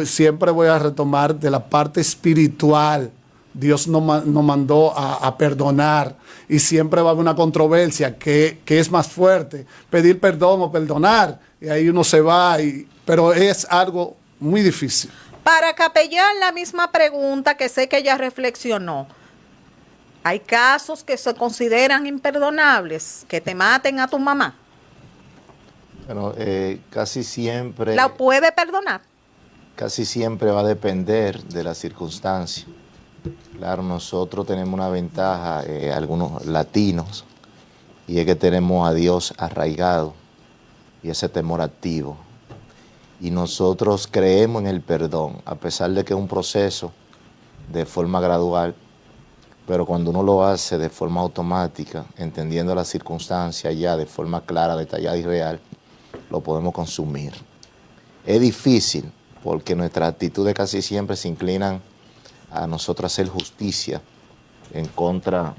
siempre voy a retomar de la parte espiritual. Dios nos mandó a perdonar, y siempre va a haber una controversia que es más fuerte, pedir perdón o perdonar, y ahí uno se va, pero es algo muy difícil. Para Capellán, la misma pregunta que sé que ella reflexionó. ¿Hay casos que se consideran imperdonables, que te maten a tu mamá? Bueno, casi siempre... ¿La puede perdonar? Casi siempre va a depender de la circunstancia. Claro, nosotros tenemos una ventaja, algunos latinos, y es que tenemos a Dios arraigado y ese temor activo. Y nosotros creemos en el perdón, a pesar de que es un proceso de forma gradual, pero cuando uno lo hace de forma automática, entendiendo las circunstancias ya de forma clara, detallada y real, lo podemos consumir. Es difícil porque nuestras actitudes casi siempre se inclinan a nosotros hacer justicia en contra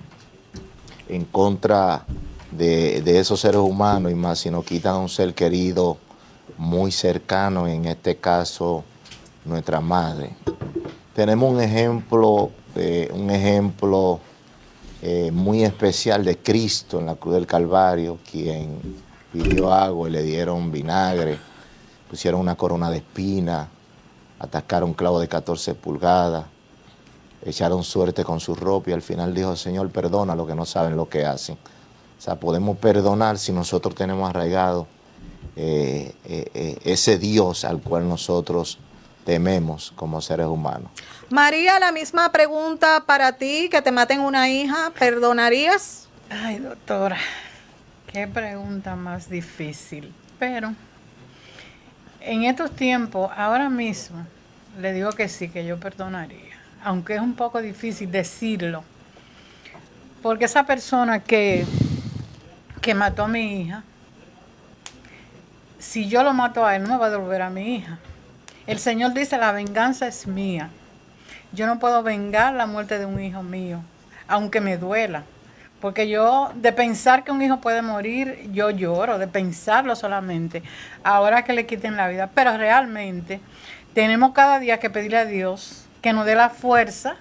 de esos seres humanos, y más si nos quitan a un ser querido muy cercanos, en este caso nuestra madre. Tenemos un ejemplo muy especial de Cristo en la cruz del Calvario, quien pidió agua y le dieron vinagre, pusieron una corona de espinas, atacaron un clavo de 14 pulgadas, echaron suerte con su ropa y al final dijo: Señor, perdona lo que no saben lo que hacen. O sea, podemos perdonar si nosotros tenemos arraigado ese Dios al cual nosotros tememos como seres humanos. María, la misma pregunta para ti, que te maten una hija, ¿perdonarías? Ay, doctora, qué pregunta más difícil. Pero en estos tiempos, ahora mismo, le digo que sí, que yo perdonaría. Aunque es un poco difícil decirlo. Porque esa persona que mató a mi hija, si yo lo mato a él, no me va a devolver a mi hija. El Señor dice: la venganza es mía. Yo no puedo vengar la muerte de un hijo mío, aunque me duela. Porque yo, de pensar que un hijo puede morir, yo lloro, de pensarlo solamente. Ahora que le quiten la vida. Pero realmente tenemos cada día que pedirle a Dios que nos dé la fuerza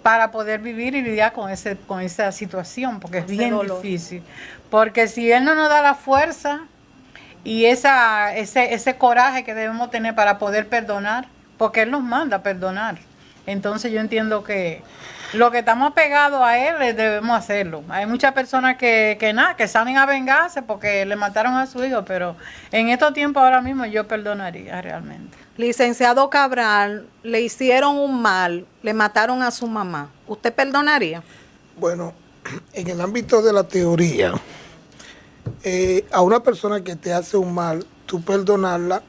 para poder vivir y lidiar con esa situación, porque es bien difícil. Porque si Él no nos da la fuerza y ese coraje que debemos tener para poder perdonar, porque Él nos manda a perdonar. Entonces yo entiendo que lo que estamos apegados a Él debemos hacerlo. Hay muchas personas que salen a vengarse porque le mataron a su hijo, pero en estos tiempos ahora mismo yo perdonaría realmente. Licenciado Cabral, le hicieron un mal, le mataron a su mamá. ¿Usted perdonaría? Bueno, en el ámbito de la teoría, a una persona que te hace un mal, tú perdonarla,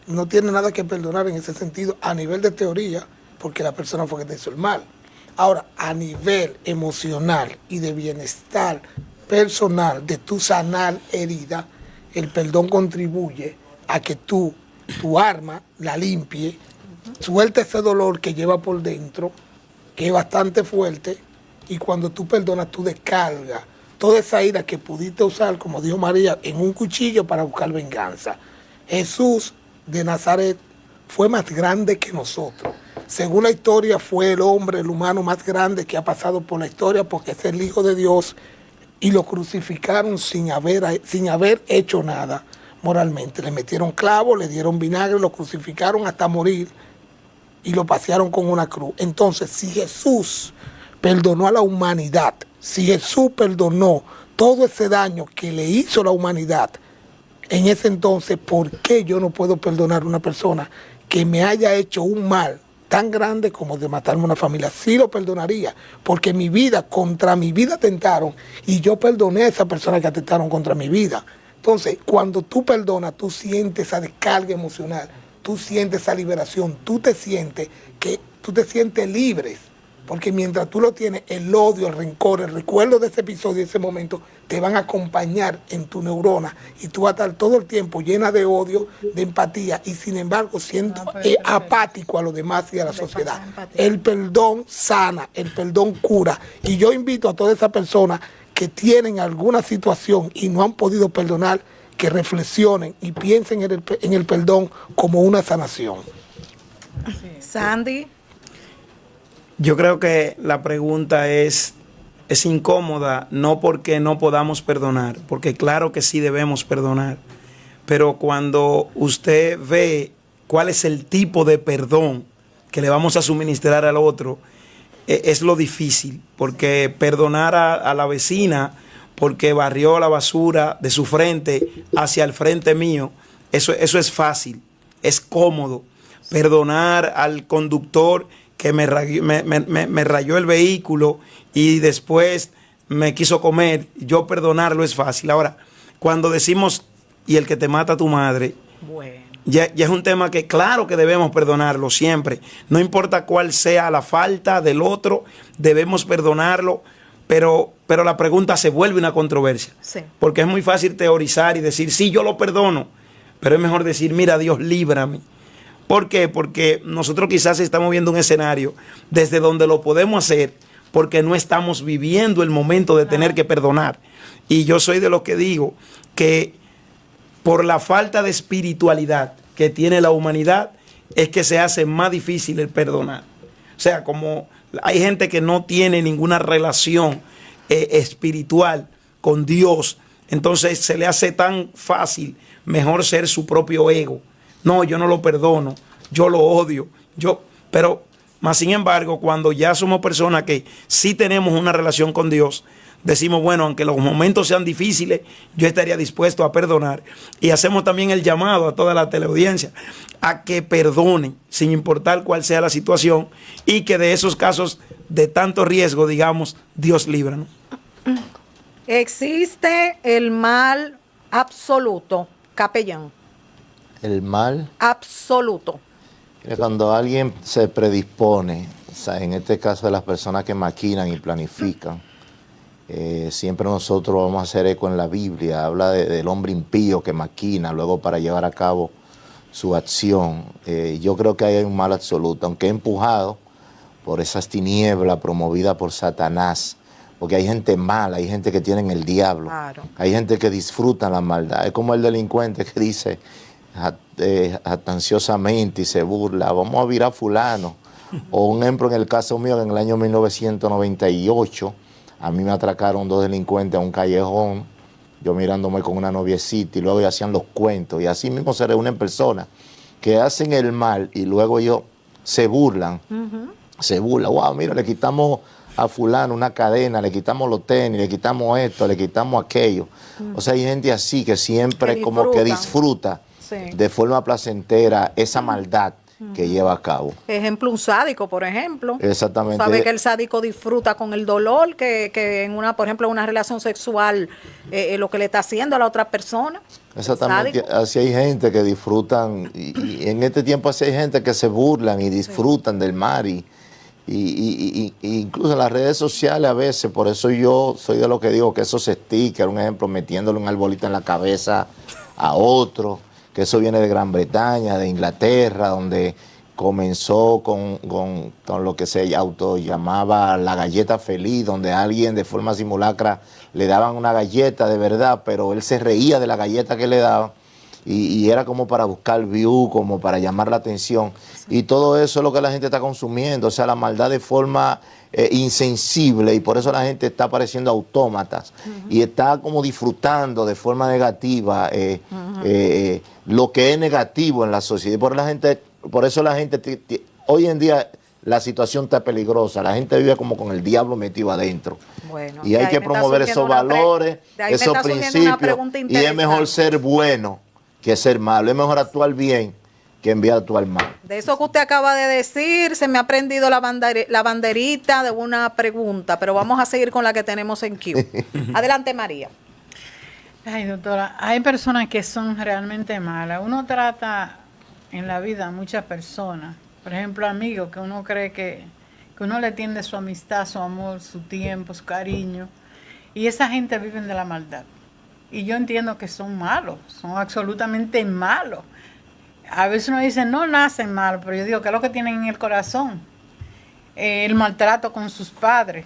no tiene nada que perdonar en ese sentido a nivel de teoría, porque la persona fue que te hizo el mal. Ahora, a nivel emocional y de bienestar personal, de tu sanar herida, el perdón contribuye a que tu arma la limpie, suelta ese dolor que lleva por dentro, que es bastante fuerte, y cuando tú perdonas, tú descargas toda esa ira que pudiste usar, como dijo María, en un cuchillo para buscar venganza. Jesús de Nazaret fue más grande que nosotros. Según la historia, fue el hombre, el humano más grande que ha pasado por la historia, porque es el Hijo de Dios, y lo crucificaron sin haber hecho nada moralmente. Le metieron clavos, le dieron vinagre, lo crucificaron hasta morir y lo pasearon con una cruz. Entonces, si Jesús perdonó a la humanidad, si Jesús perdonó todo ese daño que le hizo la humanidad, en ese entonces, ¿por qué yo no puedo perdonar a una persona que me haya hecho un mal tan grande como de matarme a una familia? Sí lo perdonaría, porque contra mi vida atentaron, y yo perdoné a esa persona que atentaron contra mi vida. Entonces, cuando tú perdonas, tú sientes esa descarga emocional, tú sientes esa liberación, tú te sientes libre, porque mientras tú lo tienes, el odio, el rencor, el recuerdo de ese episodio, de ese momento, te van a acompañar en tu neurona, y tú vas a estar todo el tiempo llena de odio, de empatía, y sin embargo siendo apático a los demás y a la sociedad. El perdón sana, el perdón cura, y yo invito a todas esas personas que tienen alguna situación y no han podido perdonar, que reflexionen y piensen en el perdón como una sanación. Sandy. Yo creo que la pregunta es incómoda, no porque no podamos perdonar, porque claro que sí debemos perdonar, pero cuando usted ve cuál es el tipo de perdón que le vamos a suministrar al otro, es lo difícil, porque perdonar a la vecina porque barrió la basura de su frente hacia el frente mío, eso es fácil, es cómodo. Perdonar al conductor que me rayó el vehículo y después me quiso comer, yo perdonarlo es fácil. Ahora, cuando decimos, y el que te mata a tu madre, bueno, ya es un tema que claro que debemos perdonarlo siempre. No importa cuál sea la falta del otro, debemos perdonarlo, pero la pregunta se vuelve una controversia. Sí. Porque es muy fácil teorizar y decir, sí, yo lo perdono, pero es mejor decir, mira, Dios, líbrame. ¿Por qué? Porque nosotros quizás estamos viendo un escenario desde donde lo podemos hacer porque no estamos viviendo el momento de tener que perdonar. Y yo soy de los que digo que por la falta de espiritualidad que tiene la humanidad, es que se hace más difícil el perdonar. O sea, como hay gente que no tiene ninguna relación espiritual con Dios, entonces se le hace tan fácil mejor ser su propio ego. No, yo no lo perdono, yo lo odio, pero más sin embargo, cuando ya somos personas que sí tenemos una relación con Dios, decimos, bueno, aunque los momentos sean difíciles, yo estaría dispuesto a perdonar. Y hacemos también el llamado a toda la teleaudiencia a que perdonen, sin importar cuál sea la situación, y que de esos casos de tanto riesgo, digamos, Dios líbranos. Existe el mal absoluto, capellán. El mal Absoluto. Cuando alguien se predispone, o sea, en este caso de las personas que maquinan y planifican, siempre nosotros vamos a hacer eco en la Biblia, habla del hombre impío que maquina luego para llevar a cabo su acción. Yo creo que hay un mal absoluto, aunque empujado por esas tinieblas promovidas por Satanás, porque hay gente mala, hay gente que tiene el diablo, Claro. hay gente que disfruta la maldad. Es como el delincuente que dice jactanciosamente y se burla, vamos a virar a fulano. O un ejemplo en el caso mío, que en el año 1998 a mí me atracaron 2 delincuentes a un callejón, yo mirándome con una noviecita, y luego ellos hacían los cuentos, y así mismo se reúnen personas que hacen el mal y luego ellos se burlan, se burlan, wow, mira, le quitamos a fulano una cadena, le quitamos los tenis, le quitamos esto, le quitamos aquello. O sea, hay gente así que siempre Que como que disfruta Sí. de forma placentera esa maldad que lleva a cabo. Ejemplo, un sádico, por ejemplo. Exactamente. Sabe que el sádico disfruta con el dolor que en una, por ejemplo, una relación sexual, lo que le está haciendo a la otra persona. Exactamente, Sádico. así hay gente que disfrutan, y en este tiempo así hay gente que se burlan y disfrutan del mar, y incluso en las redes sociales a veces, por eso yo soy de los que digo que esos stickers, un ejemplo, metiéndole un arbolito en la cabeza a otro, que eso viene de Gran Bretaña, de Inglaterra, donde comenzó con lo que se llamaba la galleta feliz, donde a alguien de forma simulacra le daban una galleta de verdad, pero él se reía de la galleta que le daban, y era como para buscar view, como para llamar la atención. Y todo eso es lo que la gente está consumiendo, o sea, la maldad de forma insensible, y por eso la gente está pareciendo autómatas y está como disfrutando de forma negativa lo que es negativo en la sociedad. Por eso la gente hoy en día la situación está peligrosa, la gente vive como con el diablo metido adentro. Bueno, Y hay que promover esos valores, esos principios, y es mejor ser bueno que ser malo, es mejor actuar bien que enviar a actuar mal. De eso que usted acaba de decir, se me ha prendido la banderita de una pregunta, pero vamos a seguir con la que tenemos en queue. Adelante, María. Ay, doctora, hay personas que son realmente malas. Uno trata en la vida a muchas personas, por ejemplo, amigos que uno cree que uno le tiende su amistad, su amor, su tiempo, su cariño, y esa gente vive de la maldad. Y yo entiendo que son malos, son absolutamente malos. A veces uno dice, no nacen malos, pero yo digo, ¿qué es lo que tienen en el corazón? El maltrato con sus padres,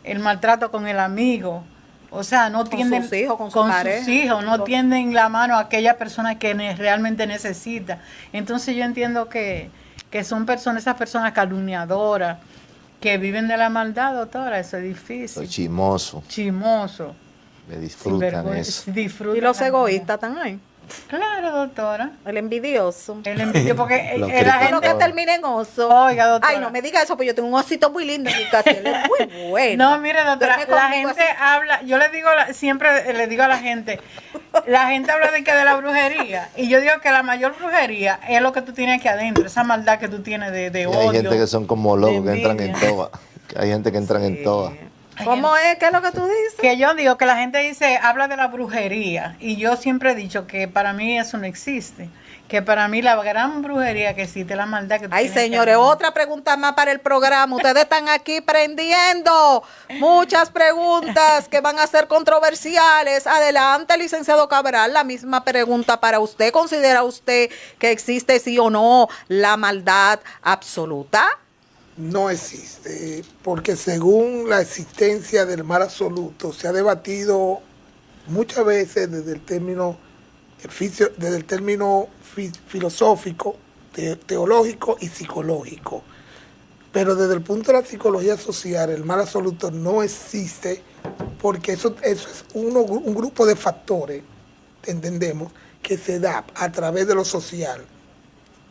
el maltrato con el amigo. O sea, no tienden sus hijos, con su pareja. sus hijos, no tienden la mano a aquella persona que realmente necesita. Entonces yo entiendo que son esas personas calumniadoras, que viven de la maldad, doctora, eso es difícil. Los chismosos, Chismoso. que disfrutan eso. Disfrutan Y los la egoístas están ahí. Claro, doctora. El envidioso. El envidio, porque Lo la critican. Lo que gente... termina en oso. Oiga, doctora. Ay, no me diga eso, pues yo tengo un osito muy lindo en mi casa. Él es muy bueno. No, mire, doctora, Duerme la conmigo gente así. habla, yo le digo, siempre le digo a la gente habla de la brujería, y yo digo que la mayor brujería es lo que tú tienes aquí adentro, esa maldad que tú tienes de Y odio. hay gente que son como locos, que entran en envidia. todas. Hay gente que entran en todas. ¿Cómo es? ¿Qué es lo que tú dices? Que yo digo que la gente habla de la brujería, y yo siempre he dicho que para mí eso no existe, que para mí la gran brujería que existe es la maldad que tú Ay, tienes aquí señores, adentro. otra pregunta más para el programa. Ustedes están aquí prendiendo muchas preguntas que van a ser controversiales. Adelante, licenciado Cabral, la misma pregunta para usted. ¿Considera usted que existe sí o no la maldad absoluta? No existe, porque según la existencia del mal absoluto se ha debatido muchas veces desde el término desde el término filosófico, teológico y psicológico. Pero desde el punto de la psicología social, el mal absoluto no existe, porque eso es un grupo de factores, entendemos, que se da a través de lo social,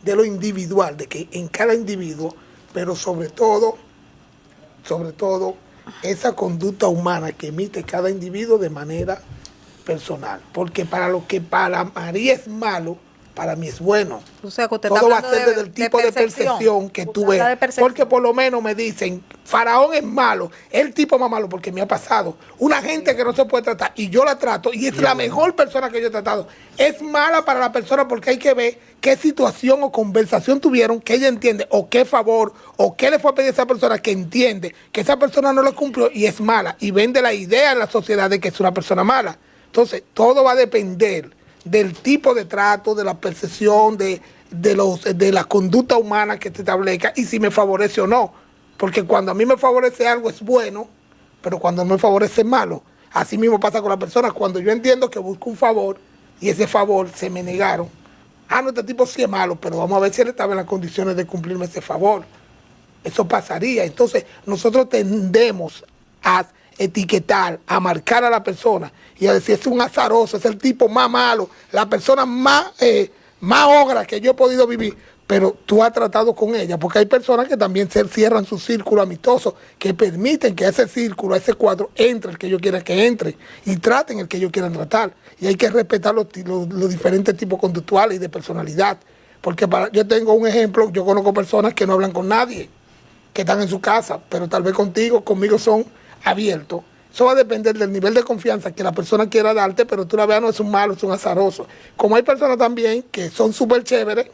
de lo individual, de que en cada individuo, pero sobre todo, esa conducta humana que emite cada individuo de manera personal. Porque para lo que para María es malo, para mí es bueno. O sea, que usted todo va a está ser hablando desde el tipo de percepción que tú ves. Porque por lo menos me dicen, Faraón es malo, es el tipo más malo, porque me ha pasado. Una gente que no se puede tratar, y yo la trato, y es la mejor persona que yo he tratado. Es mala para la persona porque hay que ver qué situación o conversación tuvieron, que ella entiende, o qué favor, o qué le fue a pedir a esa persona que entiende que esa persona no lo cumplió y es mala, y vende la idea en la sociedad de que es una persona mala. Entonces, todo va a depender del tipo de trato, de la percepción, de la conducta humana que se establezca y si me favorece o no. Porque cuando a mí me favorece algo es bueno, pero cuando no me favorece es malo. Así mismo pasa con las personas. Cuando yo entiendo que busco un favor y ese favor se me negaron, no, este tipo sí es malo, pero vamos a ver si él estaba en las condiciones de cumplirme ese favor. Eso pasaría. Entonces nosotros tendemos a etiquetar, a marcar a la persona y a decir es un azaroso, es el tipo más malo, la persona más ogra que yo he podido vivir, pero tú has tratado con ella, porque hay personas que también se cierran su círculo amistoso, que permiten que a ese círculo, a ese cuadro, entre el que yo quiera que entre y traten el que ellos quieran tratar, y hay que respetar los diferentes tipos conductuales y de personalidad, porque yo tengo un ejemplo, yo conozco personas que no hablan con nadie, que están en su casa, pero tal vez conmigo son abiertos. Eso va a depender del nivel de confianza que la persona quiera darte, pero tú la veas, no es un malo, es un azaroso. Como hay personas también que son súper chéveres,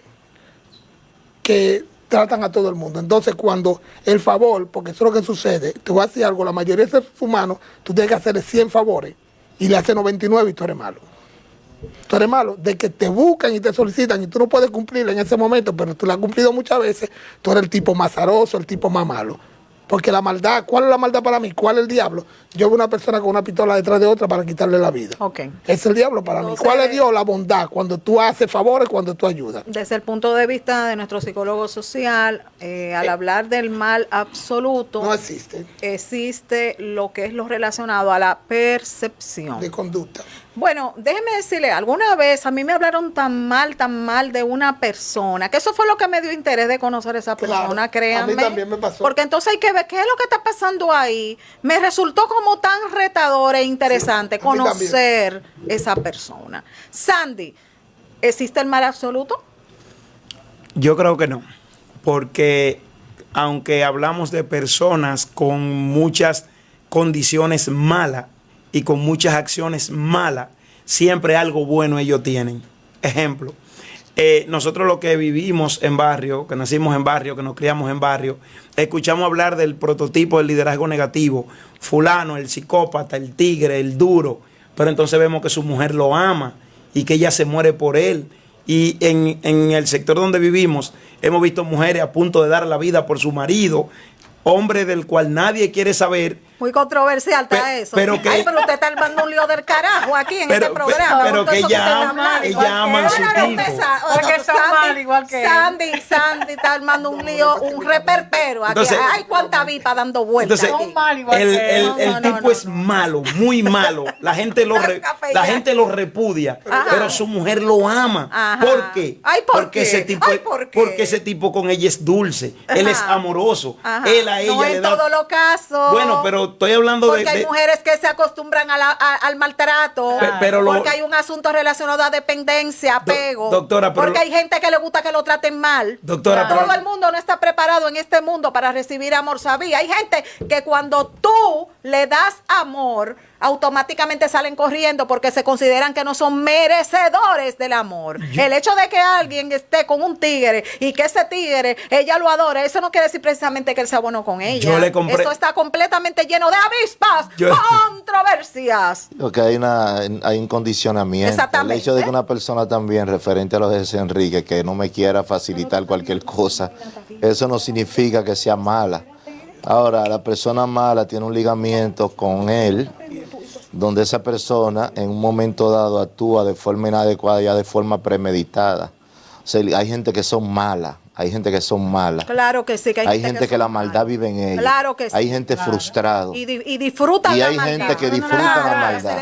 que tratan a todo el mundo. Entonces, cuando el favor, porque eso es lo que sucede, te voy a decir algo, la mayoría de seres humanos, tú tienes que hacerle 100 favores y le haces 99 y tú eres malo. Tú eres malo, de que te buscan y te solicitan y tú no puedes cumplirla en ese momento, pero tú la has cumplido muchas veces, tú eres el tipo más azaroso, el tipo más malo. Porque la maldad, ¿cuál es la maldad para mí? ¿Cuál es el diablo? Yo veo una persona con una pistola detrás de otra para quitarle la vida. Okay. Es el diablo para mí. ¿Cuál es Dios? La bondad, cuando tú haces favores, cuando tú ayudas. Desde el punto de vista de nuestro psicólogo social, al hablar del mal absoluto, no existe. Existe lo que es lo relacionado a la percepción. De conducta. Bueno, déjeme decirle, alguna vez a mí me hablaron tan mal de una persona, que eso fue lo que me dio interés de conocer a esa persona, claro, créanme. a mí también me pasó. Porque entonces hay que ver qué es lo que está pasando ahí. Me resultó como tan retador e interesante conocer esa persona. Sandy, ¿existe el mal absoluto? Yo creo que no, porque aunque hablamos de personas con muchas condiciones malas, y con muchas acciones malas, siempre algo bueno ellos tienen. Ejemplo, nosotros los que vivimos en barrio, que nacimos en barrio, que nos criamos en barrio, escuchamos hablar del prototipo del liderazgo negativo, fulano, el psicópata, el tigre, el duro, pero entonces vemos que su mujer lo ama y que ella se muere por él. Y en el sector donde vivimos hemos visto mujeres a punto de dar la vida por su marido, hombre del cual nadie quiere saber. Muy controversial está eso. Pero usted está armando un lío del carajo aquí en este programa. Pero que ella ama a su tipo. Sandy está armando un lío, un reperpero aquí. Entonces, hay cuánta vipa dando vueltas. Entonces, el tipo es malo, muy malo. La gente lo repudia, pero su mujer lo ama. Ajá. ¿Por qué? Porque ese tipo con ella es dulce. Él es amoroso. Ajá. Él a ella no le en da. todos los casos. Bueno, pero estoy hablando porque hay mujeres que se acostumbran al maltrato, porque hay un asunto relacionado a dependencia, apego, doctora, porque hay gente que le gusta que lo traten mal. Doctora, todo el mundo no está preparado en este mundo para recibir amor sabía. Hay gente que cuando tú le das amor, automáticamente salen corriendo porque se consideran que no son merecedores del amor. El hecho de que alguien esté con un tigre y que ese tigre ella lo adore, eso no quiere decir precisamente que él sea bueno con ella. Esto está completamente lleno de avispas, controversias. Porque hay un condicionamiento. Exactamente. El hecho de que una persona también referente a los de ese Enrique que no me quiera facilitar cualquier cosa, eso no significa que sea mala. Ahora, la persona mala tiene un ligamiento con él donde esa persona en un momento dado actúa de forma inadecuada, ya de forma premeditada. O sea, hay gente que son malas, hay gente que son malas. Claro que sí, que hay gente que la maldad vive en ellos. Claro que sí. Hay gente frustrada. Y disfrutan Y la hay maldad. gente que disfruta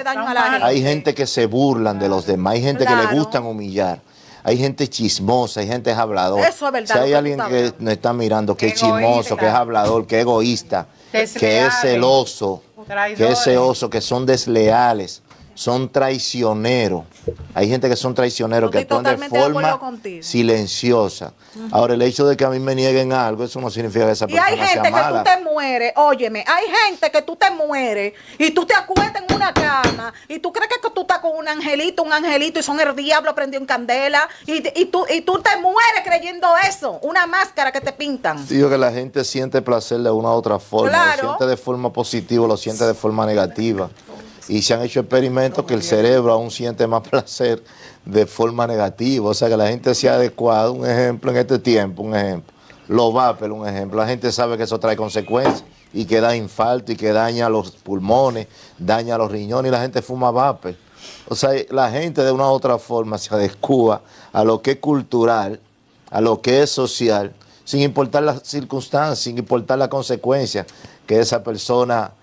la maldad. Hay gente que se burlan de los demás. Hay gente que le gustan humillar. Hay gente chismosa, hay gente habladora. Eso es verdad. Si hay alguien que nos está mirando que es chismoso, que es hablador, que es egoísta, que es celoso, que son desleales, son traicioneros. Hay gente que son traicioneros, que actúan de forma silenciosa. Ahora, el hecho de que a mí me nieguen algo, eso no significa que esa persona sea mala. Y hay gente que tú te mueres, óyeme, hay gente que tú te mueres y tú te acuestas en una cama y tú crees que tú estás con un angelito y son el diablo prendido en candela y tú te mueres creyendo eso, una máscara que te pintan. Digo que la gente siente placer de una u otra forma, claro. Lo siente de forma positiva, lo siente de forma negativa. Y se han hecho experimentos que el cerebro aún siente más placer de forma negativa. O sea, que la gente sea adecuada. Un ejemplo en este tiempo, los vapers, un ejemplo. La gente sabe que eso trae consecuencias y que da infarto y que daña los pulmones, daña los riñones y la gente fuma vapor. O sea, la gente de una u otra forma se adecua a lo que es cultural, a lo que es social, sin importar las circunstancias, sin importar las consecuencias que esa persona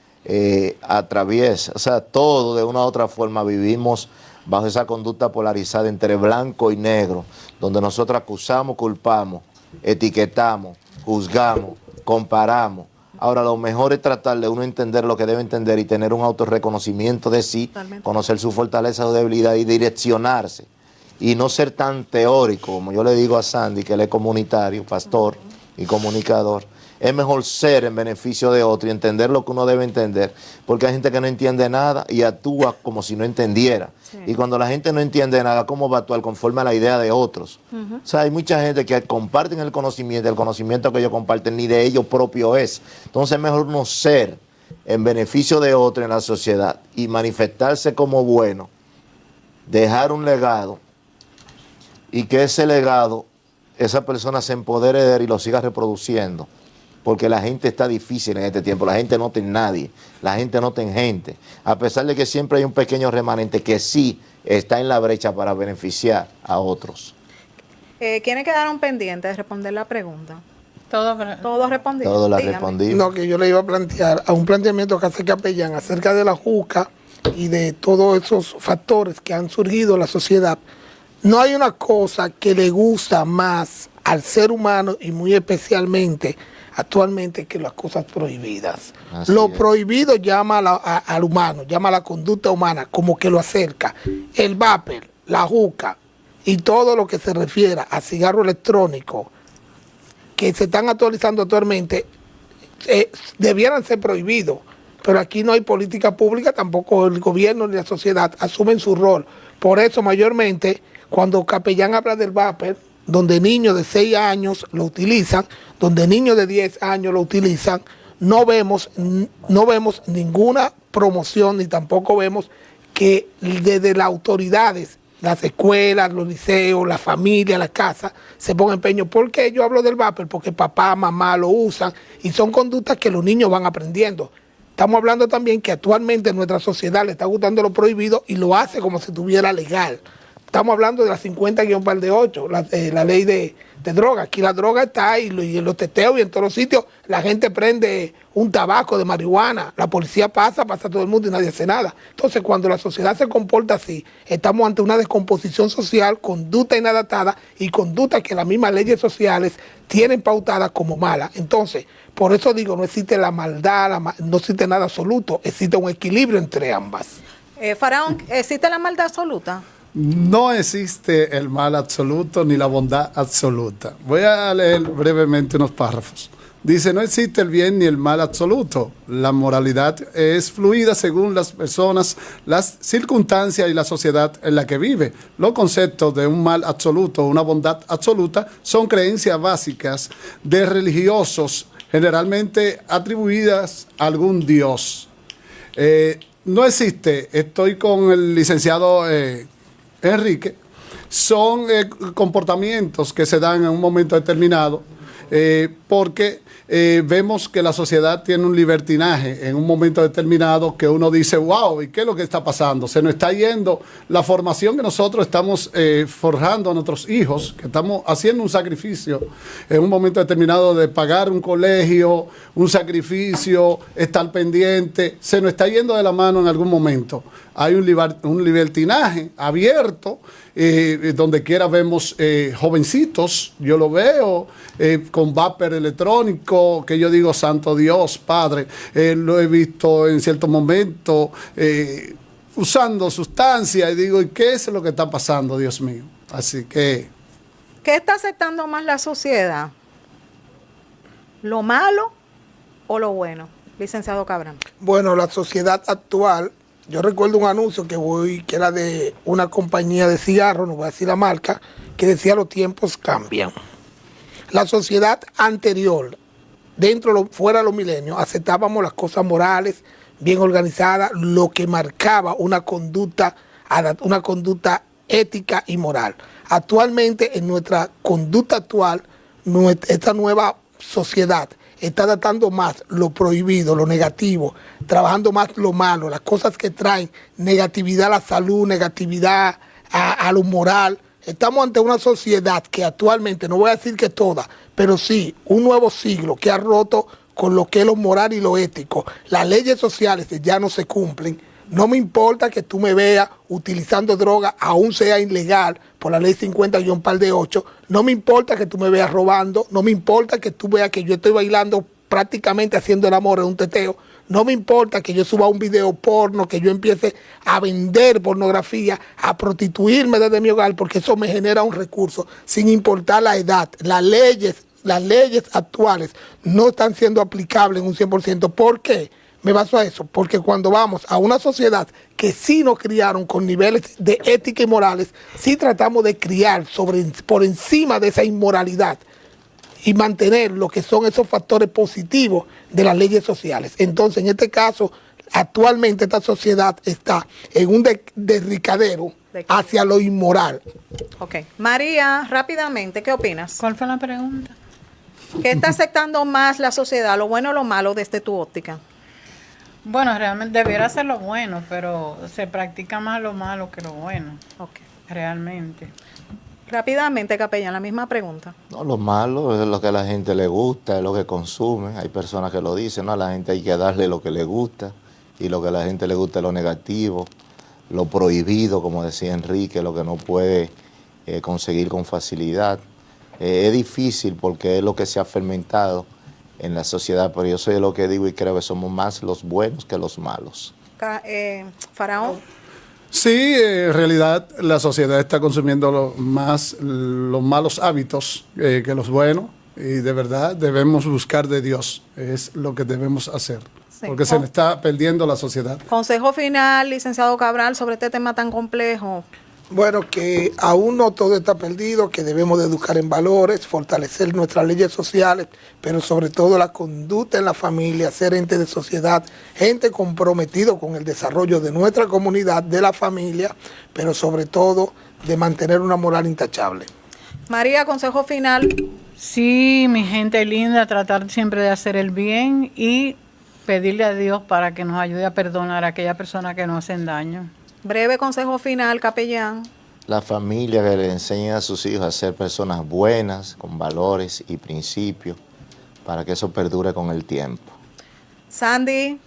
atraviesa. O sea, todo de una u otra forma vivimos bajo esa conducta polarizada entre blanco y negro, donde nosotros acusamos, culpamos, etiquetamos, juzgamos, comparamos. Ahora, lo mejor es tratar de uno entender lo que debe entender y tener un autorreconocimiento de sí, conocer su fortaleza, su debilidad y direccionarse. Y no ser tan teórico, como yo le digo a Sandy, que él es comunitario, pastor y comunicador. Es mejor ser en beneficio de otro y entender lo que uno debe entender, porque hay gente que no entiende nada y actúa como si no entendiera. Sí. Y cuando la gente no entiende nada, ¿cómo va a actuar? Conforme a la idea de otros. O sea, hay mucha gente que comparten el conocimiento que ellos comparten ni de ellos propio es. Entonces es mejor uno ser en beneficio de otro en la sociedad y manifestarse como bueno, dejar un legado y que ese legado, esa persona se empodere de él y lo siga reproduciendo. Porque la gente está difícil en este tiempo, la gente no tiene nadie, la gente no tiene gente. A pesar de que siempre hay un pequeño remanente que sí está en la brecha para beneficiar a otros. ¿Quiénes quedaron pendientes de responder la pregunta? Todos respondieron. Todos la respondimos. No, que yo le iba a plantear a un planteamiento que hace Capellán acerca de la juca y de todos esos factores que han surgido en la sociedad. No hay una cosa que le gusta más al ser humano y muy especialmente actualmente que las cosas prohibidas. Lo prohibido llama al humano, llama a la conducta humana, como que lo acerca. El vapor, la juca y todo lo que se refiera a cigarro electrónico que se están actualizando actualmente, debieran ser prohibidos. Pero aquí no hay política pública, tampoco el gobierno ni la sociedad asumen su rol. Por eso mayormente cuando Capellán habla del vapor, donde niños de 6 años lo utilizan, donde niños de 10 años lo utilizan, no vemos ninguna promoción ni tampoco vemos que desde las autoridades, las escuelas, los liceos, la familia, la casa, se pongan empeño. ¿Por qué yo hablo del vapor? Porque papá, mamá lo usan y son conductas que los niños van aprendiendo. Estamos hablando también que actualmente en nuestra sociedad le está gustando lo prohibido y lo hace como si estuviera legal. Estamos hablando de la 50-8, la ley de droga. Aquí la droga está y en los teteos y en todos los sitios la gente prende un tabaco de marihuana. La policía pasa todo el mundo y nadie hace nada. Entonces, cuando la sociedad se comporta así, estamos ante una descomposición social, conducta inadaptada y conducta que las mismas leyes sociales tienen pautadas como malas. Entonces, por eso digo, no existe la maldad, no existe nada absoluto, existe un equilibrio entre ambas. Faraón, ¿existe la maldad absoluta? No existe el mal absoluto ni la bondad absoluta. Voy a leer brevemente unos párrafos. Dice, no existe el bien ni el mal absoluto. La moralidad es fluida según las personas, las circunstancias y la sociedad en la que vive. Los conceptos de un mal absoluto o una bondad absoluta son creencias básicas de religiosos, generalmente atribuidas a algún dios. No existe, estoy con el licenciado Enrique, son comportamientos que se dan en un momento determinado porque vemos que la sociedad tiene un libertinaje en un momento determinado que uno dice, wow, ¿y qué es lo que está pasando? Se nos está yendo la formación que nosotros estamos forjando a nuestros hijos, que estamos haciendo un sacrificio en un momento determinado de pagar un colegio, un sacrificio, estar pendiente, se nos está yendo de la mano en algún momento. Hay un libertinaje abierto, donde quiera vemos jovencitos, yo lo veo, con vapor electrónico, que yo digo, santo Dios, Padre, lo he visto en ciertos momentos usando sustancias y digo, ¿y qué es lo que está pasando, Dios mío? Así que... ¿Qué está aceptando más la sociedad? ¿Lo malo o lo bueno? Licenciado Cabral. Bueno, la sociedad actual, yo recuerdo un anuncio que era de una compañía de cigarros, no voy a decir la marca, que decía los tiempos cambian. La sociedad anterior, fuera de los milenios, aceptábamos las cosas morales, bien organizadas, lo que marcaba una conducta ética y moral. Actualmente, en nuestra conducta actual, esta nueva sociedad está adaptando más lo prohibido, lo negativo, trabajando más lo malo, las cosas que traen negatividad a la salud, negatividad a lo moral. Estamos ante una sociedad que actualmente, no voy a decir que toda, pero sí, un nuevo siglo que ha roto con lo que es lo moral y lo ético. Las leyes sociales ya no se cumplen. No me importa que tú me veas utilizando droga, aún sea ilegal, por la ley 50-8. No me importa que tú me veas robando. No me importa que tú veas que yo estoy bailando prácticamente haciendo el amor en un teteo. No me importa que yo suba un video porno, que yo empiece a vender pornografía, a prostituirme desde mi hogar, porque eso me genera un recurso, sin importar la edad. Las leyes actuales no están siendo aplicables en un 100%. ¿Por qué? Me baso a eso, porque cuando vamos a una sociedad que sí nos criaron con niveles de ética y morales, sí tratamos de criar por encima de esa inmoralidad y mantener lo que son esos factores positivos de las leyes sociales. Entonces, en este caso, actualmente esta sociedad está en un derricadero hacia lo inmoral. Ok. María, rápidamente, ¿qué opinas? ¿Cuál fue la pregunta? ¿Qué está aceptando más la sociedad, lo bueno o lo malo, desde tu óptica? Bueno, realmente debiera ser lo bueno, pero se practica más lo malo que lo bueno. Ok. Realmente. Rápidamente, capellán, la misma pregunta. No, lo malo es lo que a la gente le gusta, es lo que consume. Hay personas que lo dicen, no, a la gente hay que darle lo que le gusta, y lo que a la gente le gusta es lo negativo, lo prohibido, como decía Enrique, lo que no puede conseguir con facilidad. Es difícil porque es lo que se ha fermentado en la sociedad, pero yo soy de lo que digo y creo que somos más los buenos que los malos. Faraón. Sí, en realidad la sociedad está consumiendo más los malos hábitos que los buenos, y de verdad debemos buscar de Dios, es lo que debemos hacer, Sí. porque se nos está perdiendo la sociedad. Consejo final, licenciado Cabral, sobre este tema tan complejo. Bueno, que aún no todo está perdido, que debemos de educar en valores, fortalecer nuestras leyes sociales, pero sobre todo la conducta en la familia, ser ente de sociedad, gente comprometido con el desarrollo de nuestra comunidad, de la familia, pero sobre todo de mantener una moral intachable. María, consejo final. Sí, mi gente linda, tratar siempre de hacer el bien y pedirle a Dios para que nos ayude a perdonar a aquellas personas que nos hacen daño. Breve consejo final, capellán. La familia que le enseña a sus hijos a ser personas buenas, con valores y principios, para que eso perdure con el tiempo. Sandy.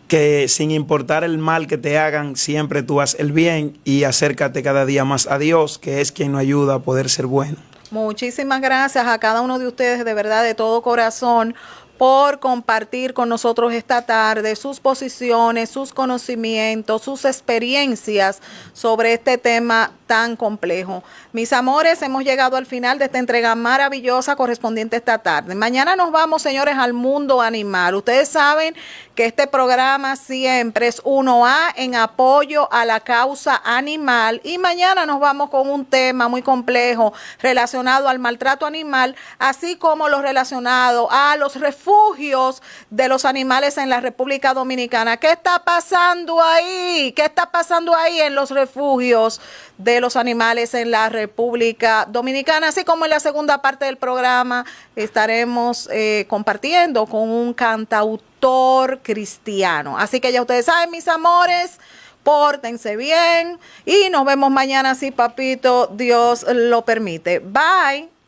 Que sin importar el mal que te hagan, siempre tú haz el bien y acércate cada día más a Dios, que es quien nos ayuda a poder ser bueno. Muchísimas gracias a cada uno de ustedes, de verdad, de todo corazón, por compartir con nosotros esta tarde sus posiciones, sus conocimientos, sus experiencias sobre este tema tan complejo. Mis amores, hemos llegado al final de esta entrega maravillosa correspondiente esta tarde. Mañana nos vamos, señores, al mundo animal. Ustedes saben que este programa siempre es 1A en apoyo a la causa animal, y mañana nos vamos con un tema muy complejo relacionado al maltrato animal, así como lo relacionado a los refugios refugios de los animales en la República Dominicana. ¿Qué está pasando ahí? ¿Qué está pasando ahí en los refugios de los animales en la República Dominicana? Así como en la segunda parte del programa estaremos compartiendo con un cantautor cristiano. Así que ya ustedes saben, mis amores, pórtense bien y nos vemos mañana si papito Dios lo permite. Bye.